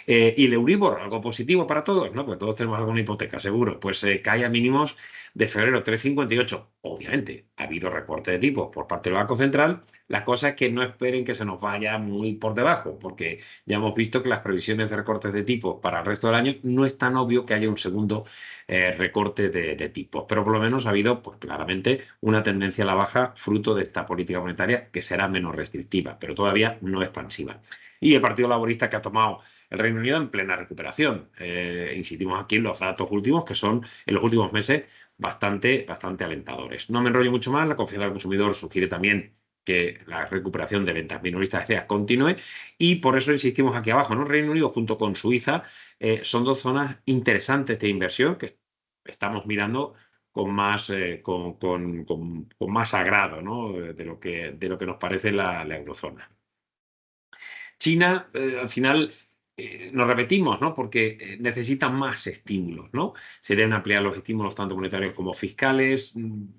Y el Euribor, algo positivo para todos, ¿no? Pues todos tenemos alguna hipoteca, seguro. Pues cae a mínimos de febrero 3,58. Obviamente, ha habido recorte de tipos por parte del Banco Central. La cosa es que no esperen que se nos vaya muy por debajo, porque ya hemos visto que las previsiones de recortes de tipos para el resto del año no es tan obvio que haya un segundo recorte de tipos. Pero por lo menos ha habido, pues claramente, una tendencia a la baja fruto de esta política monetaria que será menos restrictiva, pero todavía no expansiva. Y el Partido Laborista que ha tomado el Reino Unido en plena recuperación. Insistimos aquí en los datos últimos, que son en los últimos meses bastante alentadores. No me enrollo mucho más, la confianza del consumidor sugiere también que la recuperación de ventas minoristas de CEA continúe y por eso insistimos aquí abajo, ¿no? Reino Unido junto con Suiza son dos zonas interesantes de inversión que estamos mirando con más, con más agrado, ¿no? de lo que nos parece la eurozona. China, al final, nos repetimos, ¿no? Porque necesitan más estímulos, ¿no? Se deben ampliar los estímulos tanto monetarios como fiscales,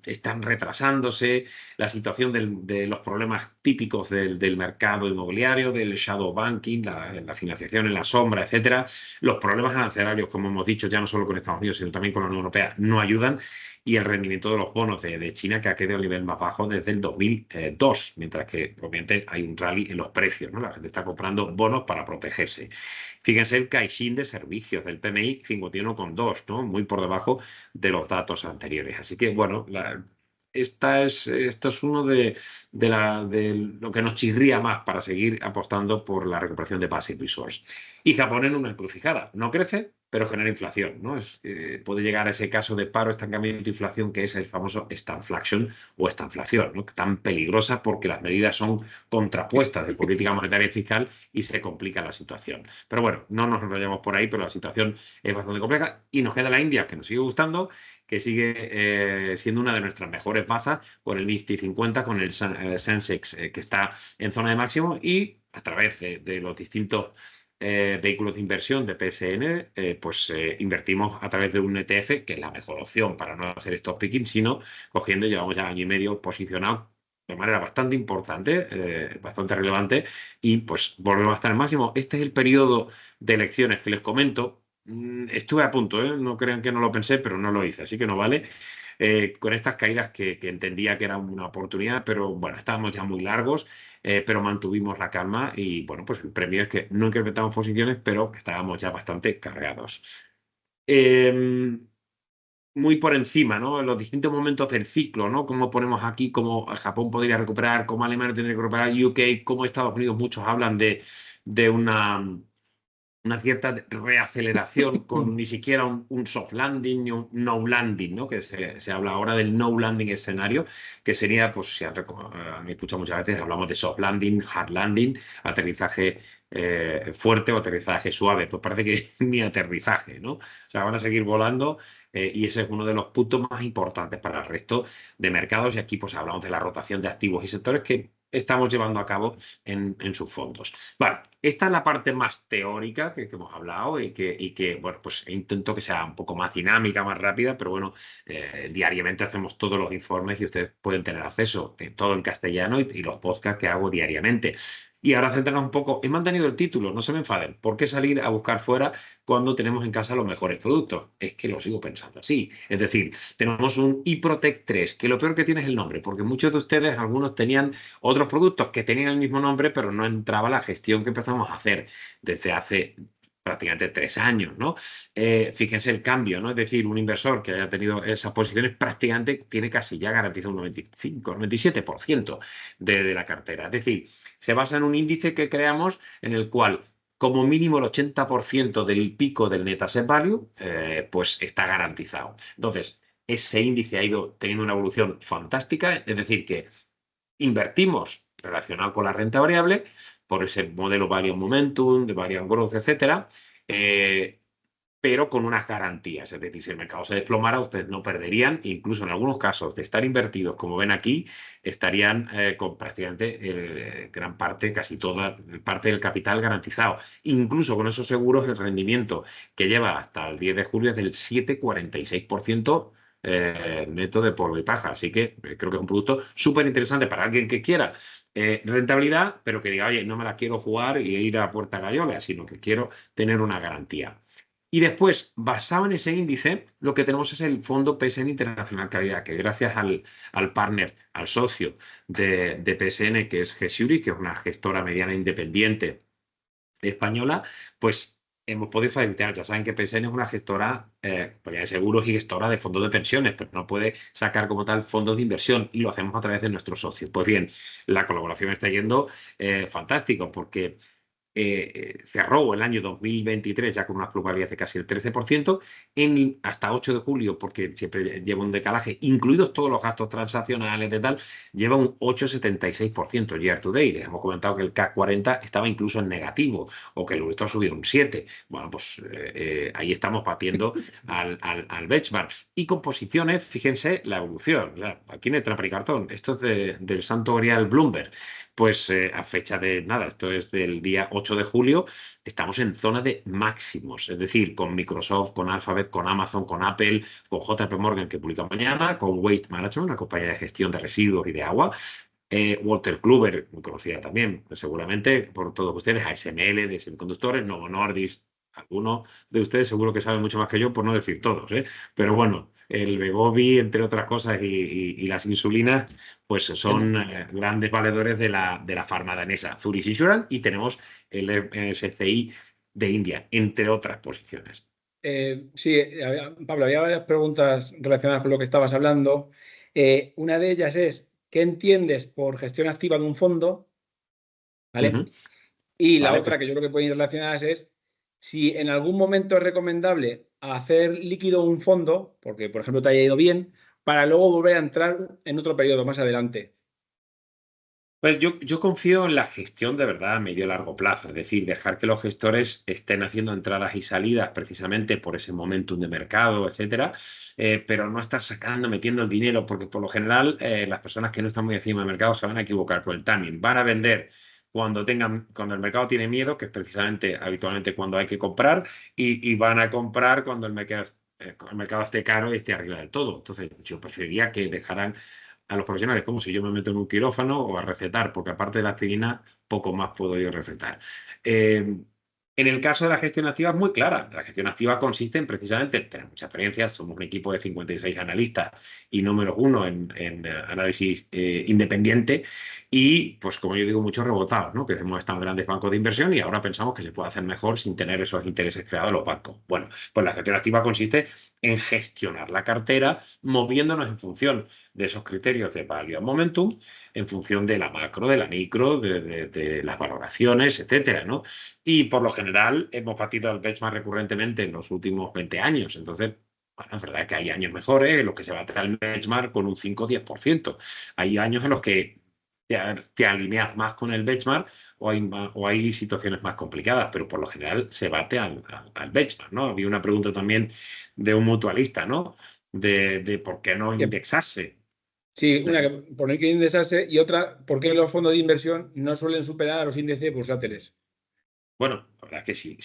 están retrasándose, la situación de los problemas típicos del mercado inmobiliario, del shadow banking, la financiación en la sombra, etcétera, los problemas arancelarios, como hemos dicho, ya no solo con Estados Unidos, sino también con la Unión Europea, no ayudan, y el rendimiento de los bonos de China que ha quedado al nivel más bajo desde el 2002, mientras que obviamente hay un rally en los precios, ¿no? La gente está comprando bonos para protegerse. Fíjense el Caixin de servicios del PMI 51,2, ¿no? Muy por debajo de los datos anteriores. Así que, bueno, esto es uno de lo que nos chirría más para seguir apostando por la recuperación de Basic Resource. Y Japón en una encrucijada. No crece, pero genera inflación, ¿no? Puede llegar a ese caso de paro, estancamiento, inflación, que es el famoso stagflation o estanflación, ¿no? Tan peligrosa porque las medidas son contrapuestas de política monetaria y fiscal y se complica la situación. Pero bueno, no nos enrollamos por ahí, pero la situación es bastante compleja y nos queda la India, que nos sigue gustando, que sigue siendo una de nuestras mejores bazas con el Nifty 50, con el Sensex, que está en zona de máximo y a través de los distintos vehículos de inversión de PSN, invertimos a través de un ETF, que es la mejor opción para no hacer stock picking, sino cogiendo, llevamos ya año y medio posicionado de manera bastante importante, bastante relevante, y pues volvemos a estar en máximo. Este es el periodo de elecciones que les comento. Estuve a punto, no crean que no lo pensé, pero no lo hice, así que no vale. Con estas caídas que entendía que era una oportunidad, pero bueno, estábamos ya muy largos, pero mantuvimos la calma y bueno, pues el premio es que no incrementamos posiciones, pero estábamos ya bastante cargados. Muy por encima, ¿no? En los distintos momentos del ciclo, ¿no? Cómo ponemos aquí, cómo Japón podría recuperar, cómo Alemania tendría que recuperar, UK, cómo Estados Unidos, muchos hablan de una cierta reaceleración con ni siquiera un soft landing ni un no landing, ¿no? Que se habla ahora del no landing escenario, que sería, pues, si han escuchado muchas veces, hablamos de soft landing, hard landing, aterrizaje fuerte o aterrizaje suave. Pues parece que ni aterrizaje, ¿no? O sea, van a seguir volando y ese es uno de los puntos más importantes para el resto de mercados. Y aquí, pues, hablamos de la rotación de activos y sectores que estamos llevando a cabo en sus fondos. Vale, esta es la parte más teórica que hemos hablado y que, bueno, pues intento que sea un poco más dinámica, más rápida, pero bueno, diariamente hacemos todos los informes y ustedes pueden tener acceso, todo en castellano y los podcasts que hago diariamente. Y ahora centrarnos un poco, he mantenido el título, no se me enfaden. ¿Por qué salir a buscar fuera cuando tenemos en casa los mejores productos? Es que lo sigo pensando así. Es decir, tenemos un iProtec 3, que lo peor que tiene es el nombre, porque muchos de ustedes, algunos tenían otros productos que tenían el mismo nombre, pero no entraba la gestión que empezamos a hacer desde hace prácticamente 3 años, ¿no? Fíjense el cambio, ¿no? Es decir, un inversor que haya tenido esas posiciones prácticamente tiene casi ya garantizado un 95, 97% de la cartera. Es decir, se basa en un índice que creamos en el cual como mínimo el 80% del pico del net asset value, pues está garantizado. Entonces, ese índice ha ido teniendo una evolución fantástica, es decir, que invertimos relacionado con la renta variable por ese modelo Variant Momentum, de Variant Growth, etcétera, pero con unas garantías. Es decir, si el mercado se desplomara, ustedes no perderían, incluso en algunos casos de estar invertidos, como ven aquí, estarían con prácticamente gran parte, casi toda parte del capital garantizado. Incluso con esos seguros, el rendimiento que lleva hasta el 10 de julio es del 7,46%. Neto de polvo y paja. Así que creo que es un producto súper interesante para alguien que quiera rentabilidad, pero que diga, oye, no me la quiero jugar y ir a puerta gallola, sino que quiero tener una garantía. Y después, basado en ese índice, lo que tenemos es el fondo PSN Internacional Calidad, que gracias al partner, al socio de PSN, que es Gesuri, que es una gestora mediana independiente española, pues hemos podido facilitar. Ya saben que PSN es una gestora de seguros y gestora de fondos de pensiones, pero no puede sacar como tal fondos de inversión y lo hacemos a través de nuestros socios. Pues bien, la colaboración está yendo fantástico porque cerró el año 2023 ya con unas plusvalías de casi el 13%, hasta 8 de julio, porque siempre lleva un decalaje, incluidos todos los gastos transaccionales de tal, lleva un 8,76% year to date. Les hemos comentado que el CAC 40 estaba incluso en negativo o que el Euribor subió un 7. Bueno, pues ahí estamos batiendo al benchmark. Y con posiciones, fíjense la evolución. O sea, aquí no hay trampa y cartón. Esto es del santo grial Bloomberg. Pues a fecha de nada, esto es del día 8 de julio, estamos en zona de máximos, es decir, con Microsoft, con Alphabet, con Amazon, con Apple, con JP Morgan que publica mañana, con Waste Management, una compañía de gestión de residuos y de agua, Walter Kluber, muy conocida también, seguramente por todos ustedes, ASML de semiconductores, Novo Nordisk, algunos de ustedes seguro que saben mucho más que yo, por no decir todos, ¿eh? Pero bueno, el Wegovy, entre otras cosas, y las insulinas, pues son grandes valedores de la farma danesa, Zurich Insurance, y tenemos el SCI de India, entre otras posiciones. Sí, Pablo, había varias preguntas relacionadas con lo que estabas hablando. Una de ellas es, ¿qué entiendes por gestión activa de un fondo? ¿Vale? Y la Vale, otra pues que yo creo que pueden ir relacionadas es si en algún momento es recomendable hacer líquido un fondo, porque por ejemplo te haya ido bien, para luego volver a entrar en otro periodo más adelante. Pues yo confío en la gestión de verdad a medio y largo plazo, es decir, dejar que los gestores estén haciendo entradas y salidas precisamente por ese momentum de mercado, etcétera, pero no estar sacando, metiendo el dinero, porque por lo general las personas que no están muy encima del mercado se van a equivocar con el timing. Van a vender cuando el mercado tiene miedo, que es precisamente habitualmente cuando hay que comprar, y van a comprar cuando el mercado esté caro y esté arriba del todo. Entonces, yo preferiría que dejaran a los profesionales como si yo me meto en un quirófano o a recetar, porque aparte de la aspirina, poco más puedo yo recetar. En el caso de la gestión activa es muy clara. La gestión activa consiste en precisamente tener mucha experiencia. Somos un equipo de 56 analistas y número uno en análisis independiente. Y, pues, como yo digo, muchos rebotados, ¿no? Que hemos estado en grandes bancos de inversión y ahora pensamos que se puede hacer mejor sin tener esos intereses creados en los bancos. Bueno, pues la gestión activa consiste en gestionar la cartera moviéndonos en función de esos criterios de value and momentum, en función de la macro, de la micro, de las valoraciones, etcétera, ¿no? Y por lo general hemos batido al benchmark recurrentemente en los últimos 20 años. Entonces, bueno, es verdad que hay años mejores en los que se bate al benchmark con un 5 o 10%. Hay años en los que te alineas más con el benchmark o hay situaciones más complicadas, pero por lo general se bate al benchmark, ¿no? Había una pregunta también de un mutualista, ¿no? De por qué no Que, indexarse. Sí, una que por no quieren indexarse y otra, ¿por qué los fondos de inversión no suelen superar a los índices bursátiles? Bueno, la verdad es que sí.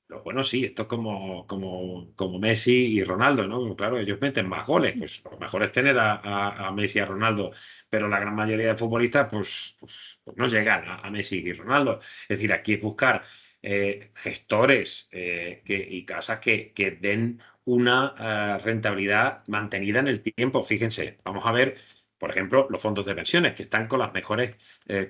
Lo bueno sí, esto es como Messi y Ronaldo, ¿no? Pues claro, ellos meten más goles, pues lo mejor es tener a Messi y a Ronaldo, pero la gran mayoría de futbolistas pues no llegan a Messi y Ronaldo. Es decir, aquí es buscar gestores y casas que den una rentabilidad mantenida en el tiempo. Fíjense, vamos a ver, por ejemplo, los fondos de pensiones, que están con las mejores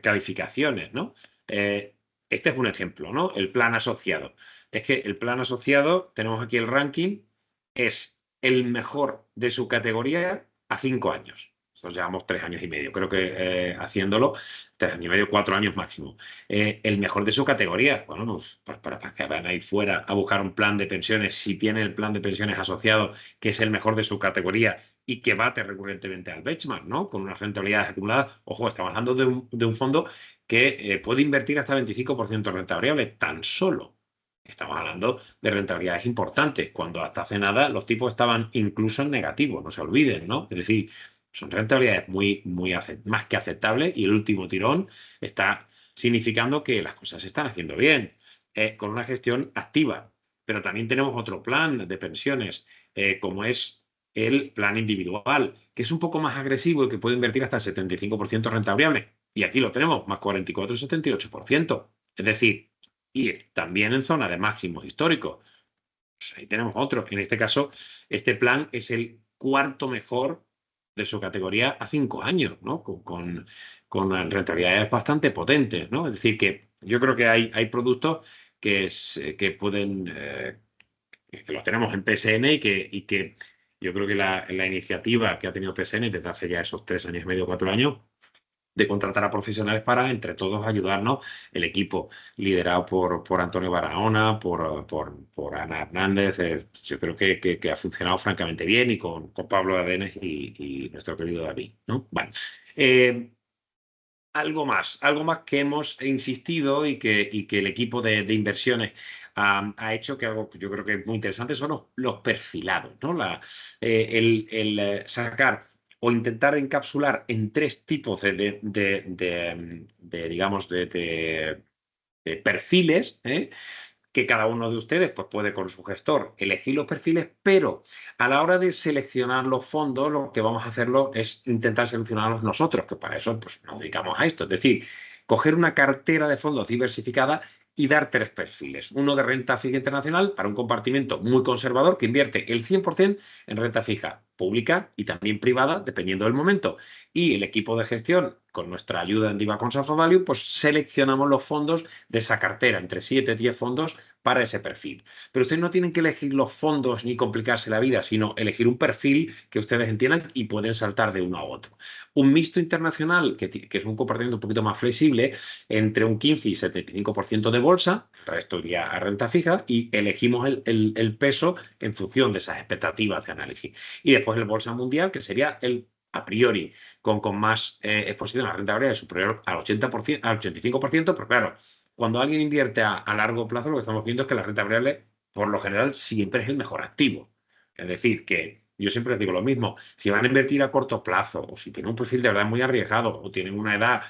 calificaciones, ¿no? Este es un ejemplo, ¿no? El plan asociado. Es que el plan asociado, tenemos aquí el ranking, es el mejor de su categoría a 5 años. Nosotros llevamos 3 años y medio, creo que haciéndolo, 3 años y medio, 4 años máximo. El mejor de su categoría, bueno, pues para que van a ir fuera a buscar un plan de pensiones, si tiene el plan de pensiones asociado, que es el mejor de su categoría y que bate recurrentemente al benchmark, ¿no? Con unas rentabilidades acumuladas. Ojo, estamos hablando de un fondo que puede invertir hasta 25% de renta variable, tan solo. Estamos hablando de rentabilidades importantes, cuando hasta hace nada los tipos estaban incluso en negativo, no se olviden, ¿no? Es decir, son rentabilidades más que aceptables y el último tirón está significando que las cosas se están haciendo bien, con una gestión activa. Pero también tenemos otro plan de pensiones, como es el plan individual, que es un poco más agresivo y que puede invertir hasta el 75% renta variable. Y aquí lo tenemos, más 44,78%. Es decir, y también en zona de máximos históricos. Pues ahí tenemos otro. En este caso, este plan es el cuarto mejor de su categoría a 5 años, ¿no? Con rentabilidades bastante potentes, ¿no? Es decir, que yo creo que hay productos que pueden, que los tenemos en PSN y que yo creo que la iniciativa que ha tenido PSN desde hace ya esos 3 años y medio, 4 años, de contratar a profesionales para, entre todos, ayudarnos, el equipo liderado por Antonio Barahona, por Ana Hernández, yo creo que ha funcionado francamente bien y con Pablo Adenes y nuestro querido David, ¿no? Vale. Algo más que hemos insistido y que el equipo de inversiones ha hecho, que algo que yo creo que es muy interesante, son los perfilados, ¿no? Sacar o intentar encapsular en 3 tipos digamos, de perfiles, que cada uno de ustedes pues, puede con su gestor elegir los perfiles, pero a la hora de seleccionar los fondos, lo que vamos a hacerlo es intentar seleccionarlos nosotros, que para eso pues, nos dedicamos a esto. Es decir, coger una cartera de fondos diversificada y dar 3 perfiles. Uno de renta fija internacional para un compartimento muy conservador que invierte el 100% en renta fija pública y también privada, dependiendo del momento. Y el equipo de gestión, con nuestra ayuda en Diva Concept of Value, pues seleccionamos los fondos de esa cartera, entre 7 y 10 fondos para ese perfil. Pero ustedes no tienen que elegir los fondos ni complicarse la vida, sino elegir un perfil que ustedes entiendan y pueden saltar de uno a otro. Un mixto internacional, que es un comportamiento un poquito más flexible, entre un 15 y 75% de bolsa, el resto iría a renta fija, y elegimos el peso en función de esas expectativas de análisis. Y después el bolsa mundial, que sería el a priori, con más exposición a la renta variable superior al 80%, al 85%, pero claro, cuando alguien invierte a largo plazo, lo que estamos viendo es que la renta variable, por lo general, siempre es el mejor activo. Es decir, que yo siempre les digo lo mismo, si van a invertir a corto plazo o si tienen un perfil de verdad muy arriesgado o tienen una edad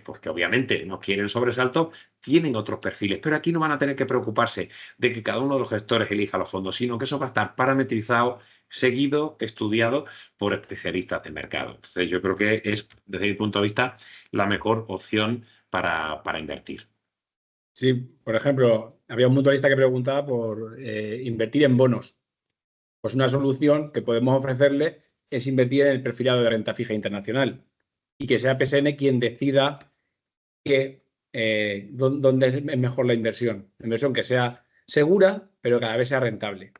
pues que obviamente no quieren sobresalto, tienen otros perfiles, pero aquí no van a tener que preocuparse de que cada uno de los gestores elija los fondos, sino que eso va a estar parametrizado, seguido, estudiado por especialistas de mercado. Entonces yo creo que es, desde mi punto de vista, la mejor opción para invertir. Sí, por ejemplo, había un mutualista que preguntaba por invertir en bonos. Pues una solución que podemos ofrecerle es invertir en el perfilado de renta fija internacional y que sea PSN quien decida dónde es mejor la inversión. La inversión que sea segura, pero cada vez sea rentable.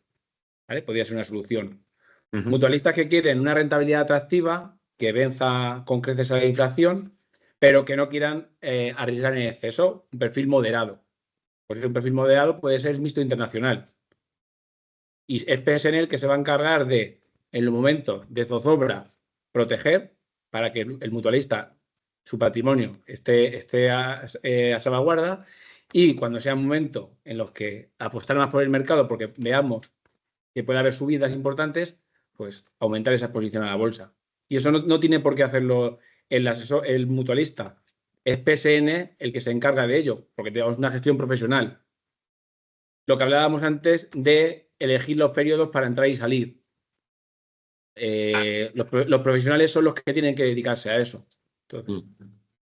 ¿Vale? Podría ser una solución. Mutualistas que quieren una rentabilidad atractiva, que venza con creces a la inflación, pero que no quieran arriesgar en exceso, un perfil moderado. Pues un perfil moderado puede ser el mixto internacional. Y es PSN el que se va a encargar de, en el momento de zozobra, proteger para que el mutualista, su patrimonio, esté a salvaguarda, y cuando sea un momento en los que apostar más por el mercado porque veamos que puede haber subidas importantes, pues aumentar esa exposición a la bolsa. Y eso no tiene por qué hacerlo el mutualista. Es PSN el que se encarga de ello, porque tenemos una gestión profesional. Lo que hablábamos antes de elegir los periodos para entrar y salir. Los profesionales son los que tienen que dedicarse a eso. Entonces,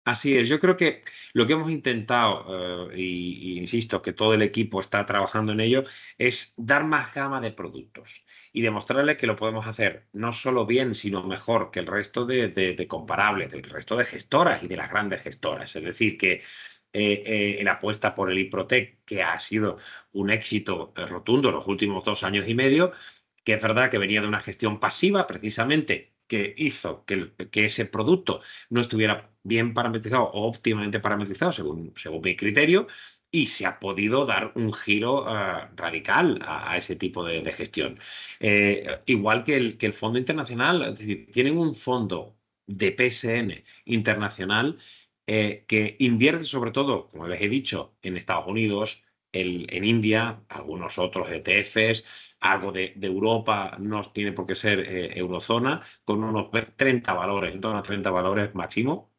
así es, yo creo que lo que hemos intentado, y insisto que todo el equipo está trabajando en ello, es dar más gama de productos y demostrarles que lo podemos hacer no solo bien, sino mejor que el resto de comparables, del resto de gestoras y de las grandes gestoras. Es decir, que la apuesta por el iProtec, que ha sido un éxito rotundo en los últimos 2 años y medio, que es verdad que venía de una gestión pasiva, precisamente, que hizo que ese producto no estuviera bien parametrizado o óptimamente parametrizado, según mi criterio, y se ha podido dar un giro radical a ese tipo de gestión. Igual que el Fondo Internacional, es decir, tienen un fondo de PSN internacional que invierte sobre todo, como les he dicho, en Estados Unidos, en India, algunos otros ETFs, algo de Europa, no tiene por qué ser eurozona, con unos 30 valores, en torno a 30 valores máximo,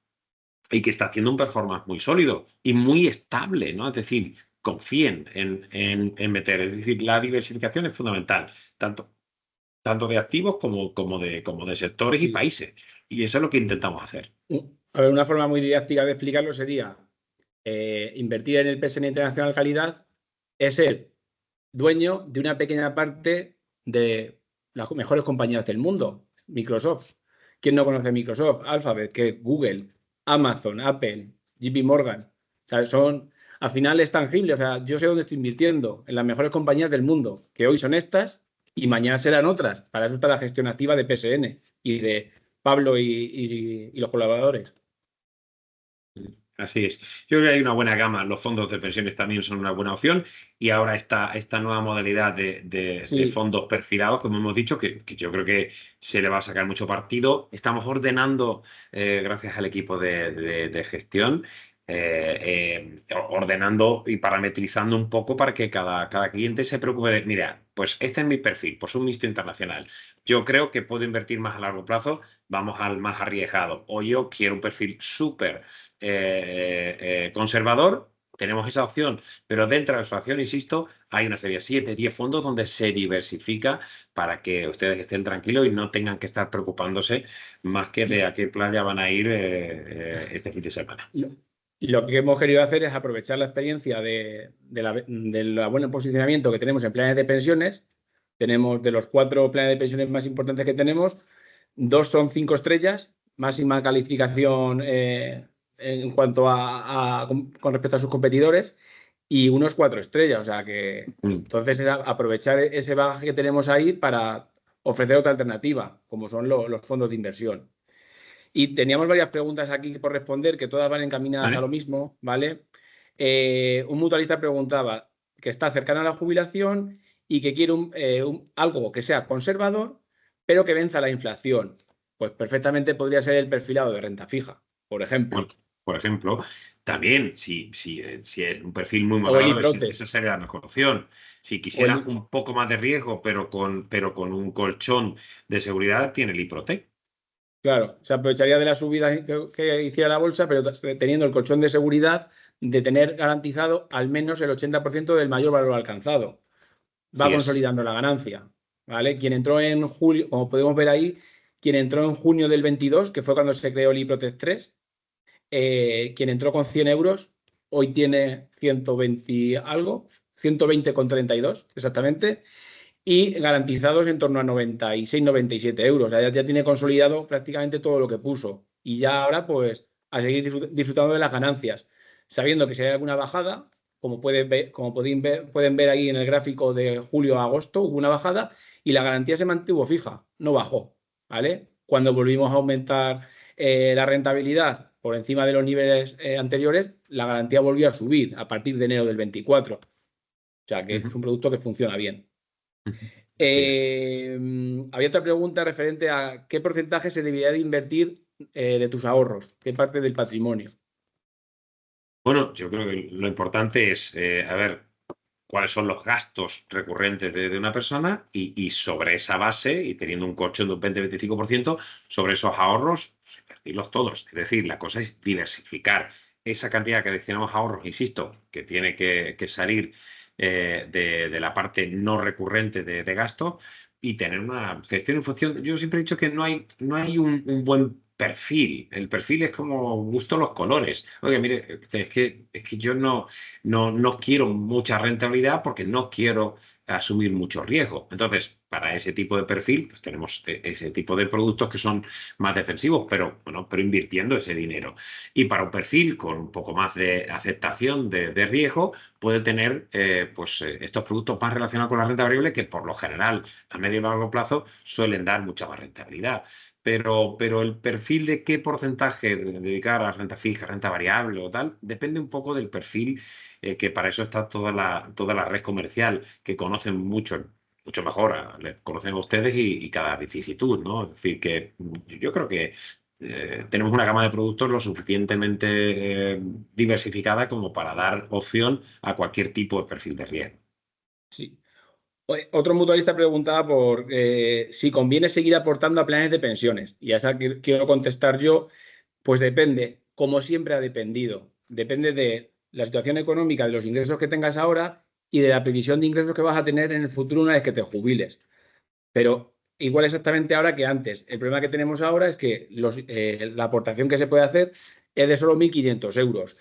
y que está haciendo un performance muy sólido y muy estable, ¿no? Es decir, confíen en meter. Es decir, la diversificación es fundamental, tanto de activos como de sectores y sí. países. Y eso es lo que intentamos hacer. A ver, una forma muy didáctica de explicarlo sería invertir en el PSN Internacional Calidad es ser dueño de una pequeña parte de las mejores compañías del mundo. Microsoft. ¿Quién no conoce Microsoft? Alphabet, que Google, Amazon, Apple, JP Morgan. O sea, al final es tangible. O sea, yo sé dónde estoy invirtiendo, en las mejores compañías del mundo, que hoy son estas y mañana serán otras. Para eso está la gestión activa de PSN y de Pablo y los colaboradores. Así es. Yo creo que hay una buena gama. Los fondos de pensiones también son una buena opción. Y ahora esta nueva modalidad de Sí, fondos perfilados, como hemos dicho, que yo creo que se le va a sacar mucho partido. Estamos ordenando, gracias al equipo de gestión, ordenando y parametrizando un poco para que cada cliente se preocupe de, mira, pues este es mi perfil, pues un mixto internacional. Yo creo que puedo invertir más a largo plazo, vamos al más arriesgado. O yo quiero un perfil súper conservador, tenemos esa opción, pero dentro de esa opción, insisto, hay una serie de 7, 10 fondos donde se diversifica para que ustedes estén tranquilos y no tengan que estar preocupándose más que de a qué playa van a ir este fin de semana. lo que hemos querido hacer es aprovechar la experiencia del buen posicionamiento que tenemos en planes de pensiones. Tenemos de los 4 planes de pensiones más importantes que tenemos, 2 son 5 estrellas, máxima calificación en cuanto con respecto a sus competidores, y unos 4 estrellas. O sea que entonces es aprovechar ese bagaje que tenemos ahí para ofrecer otra alternativa, como son los fondos de inversión. Y teníamos varias preguntas aquí por responder, que todas van encaminadas a ¿Vale? lo mismo, ¿vale? Un mutualista preguntaba que está cercano a la jubilación y que quiere algo que sea conservador, pero que venza la inflación. Pues perfectamente podría ser el perfilado de renta fija, por ejemplo. Bueno, por ejemplo, también si es un perfil muy O el moderado, IPROTE. esa sería la mejor opción. Si O quisiera el, un poco más de riesgo, pero con un colchón de seguridad, tiene el IPROTEC. Claro, se aprovecharía de la subida que hiciera la bolsa, pero teniendo el colchón de seguridad de tener garantizado al menos el 80% del mayor valor alcanzado. Va Sí es. consolidando la ganancia, ¿vale? Quien entró en julio, como podemos ver ahí, quien entró en junio del 22, que fue cuando se creó el iProtect 3, quien entró con 100 euros, hoy tiene 120 algo, 120,32 exactamente, y garantizados en torno a 96, 97 euros. O sea, ya tiene consolidado prácticamente todo lo que puso. Y ya ahora, pues, a seguir disfrutando de las ganancias, sabiendo que si hay alguna bajada, pueden ver ahí en el gráfico de julio a agosto, hubo una bajada y la garantía se mantuvo fija, no bajó, ¿vale? Cuando volvimos a aumentar la rentabilidad por encima de los niveles anteriores, la garantía volvió a subir a partir de enero del 24. O sea que es Ujú, un producto que funciona bien. ujú. Así es. Había otra pregunta referente a qué porcentaje se debería de invertir de tus ahorros, qué parte del patrimonio. Bueno, yo creo que lo importante es, a ver, cuáles son los gastos recurrentes de una persona y sobre esa base, y teniendo un colchón de un 20-25%, sobre esos ahorros, pues, invertirlos todos. Es decir, la cosa es diversificar esa cantidad que destinamos a ahorros, insisto, que tiene que salir de la parte no recurrente de gasto y tener una gestión en función. Yo siempre he dicho que no hay un buen perfil. El perfil es como gusto los colores. Oye, mire, es que yo no quiero mucha rentabilidad porque no quiero asumir mucho riesgo. Entonces, para ese tipo de perfil, pues tenemos ese tipo de productos que son más defensivos, pero bueno, pero invirtiendo ese dinero. Y para un perfil con un poco más de aceptación de riesgo, puede tener estos productos más relacionados con la renta variable que por lo general a medio y largo plazo suelen dar mucha más rentabilidad. Pero el perfil de qué porcentaje dedicar a renta fija, renta variable o tal, depende un poco del perfil, que para eso está toda la red comercial, que conocen mucho mejor, les conocen a ustedes y cada vicisitud, ¿no? Es decir, que yo creo que tenemos una gama de productos lo suficientemente diversificada como para dar opción a cualquier tipo de perfil de riesgo. Sí. Otro mutualista preguntaba por si conviene seguir aportando a planes de pensiones. Y a esa quiero contestar yo, pues depende, como siempre ha dependido. Depende de la situación económica, de los ingresos que tengas ahora y de la previsión de ingresos que vas a tener en el futuro una vez que te jubiles. Pero igual exactamente ahora que antes. El problema que tenemos ahora es que la aportación que se puede hacer es de solo 1.500 euros.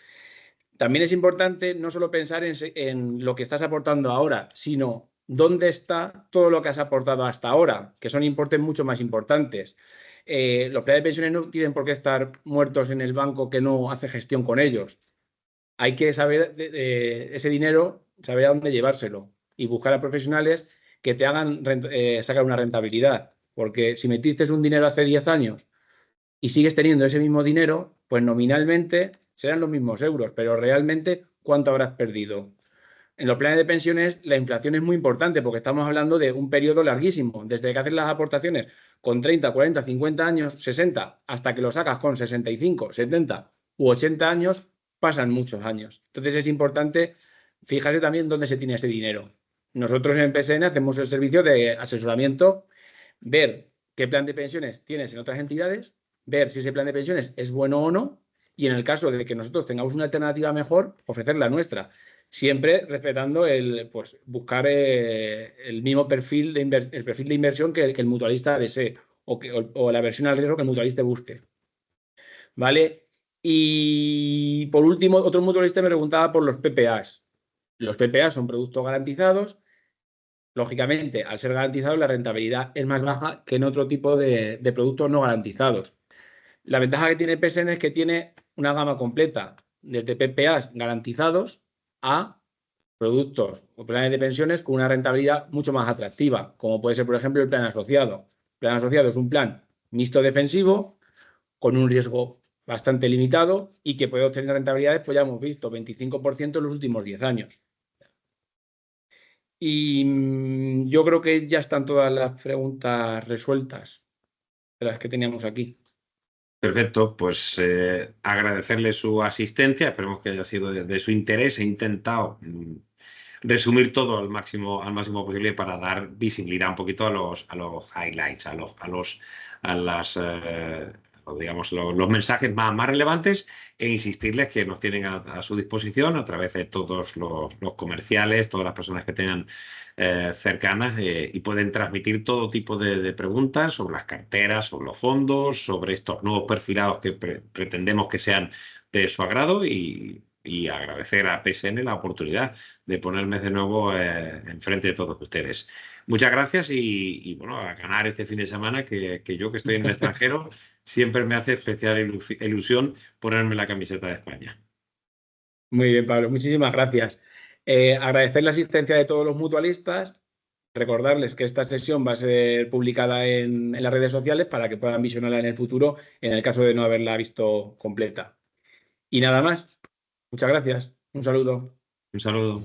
También es importante no solo pensar en lo que estás aportando ahora, sino dónde está todo lo que has aportado hasta ahora, que son importes mucho más importantes. Los planes de pensiones no tienen por qué estar muertos en el banco que no hace gestión con ellos. Hay que saber ese dinero, saber a dónde llevárselo y buscar a profesionales que te hagan sacar una rentabilidad. Porque si metiste un dinero hace 10 años y sigues teniendo ese mismo dinero, pues nominalmente serán los mismos euros, pero realmente, ¿cuánto habrás perdido? En los planes de pensiones la inflación es muy importante porque estamos hablando de un periodo larguísimo, desde que haces las aportaciones con 30, 40, 50 años, 60, hasta que lo sacas con 65, 70 u 80 años, pasan muchos años. Entonces es importante fijarse también dónde se tiene ese dinero. Nosotros en PSN hacemos el servicio de asesoramiento, ver qué plan de pensiones tienes en otras entidades, ver si ese plan de pensiones es bueno o no, y en el caso de que nosotros tengamos una alternativa mejor, ofrecer la nuestra. Siempre respetando buscar el mismo perfil el perfil de inversión que el mutualista desee o la versión al riesgo que el mutualista busque. ¿Vale? Y por último, otro mutualista me preguntaba por los PPAs. Los PPAs son productos garantizados. Lógicamente, al ser garantizados, la rentabilidad es más baja que en otro tipo de productos no garantizados. La ventaja que tiene PSN es que tiene una gama completa, desde PPAs garantizados a productos o planes de pensiones con una rentabilidad mucho más atractiva, como puede ser, por ejemplo, el plan asociado. El plan asociado es un plan mixto defensivo con un riesgo bastante limitado y que puede obtener rentabilidades, pues ya hemos visto, 25% en los últimos 10 años. Y yo creo que ya están todas las preguntas resueltas de las que teníamos aquí. Perfecto, pues agradecerle su asistencia, esperemos que haya sido de su interés. He intentado resumir todo al máximo posible para dar visibilidad un poquito a los highlights, digamos, los mensajes más relevantes, e insistirles que nos tienen a su disposición a través de todos los comerciales, todas las personas que tengan cercanas, y pueden transmitir todo tipo de preguntas sobre las carteras, sobre los fondos, sobre estos nuevos perfilados que pretendemos que sean de su agrado, y agradecer a PSN la oportunidad de ponerme de nuevo enfrente de todos ustedes. Muchas gracias y bueno, a ganar este fin de semana, que yo que estoy en el extranjero, siempre me hace especial ilusión ponerme la camiseta de España. Muy bien, Pablo, muchísimas gracias. Agradecer la asistencia de todos los mutualistas, recordarles que esta sesión va a ser publicada en las redes sociales para que puedan visionarla en el futuro en el caso de no haberla visto completa. Y nada más. Muchas gracias. Un saludo. Un saludo.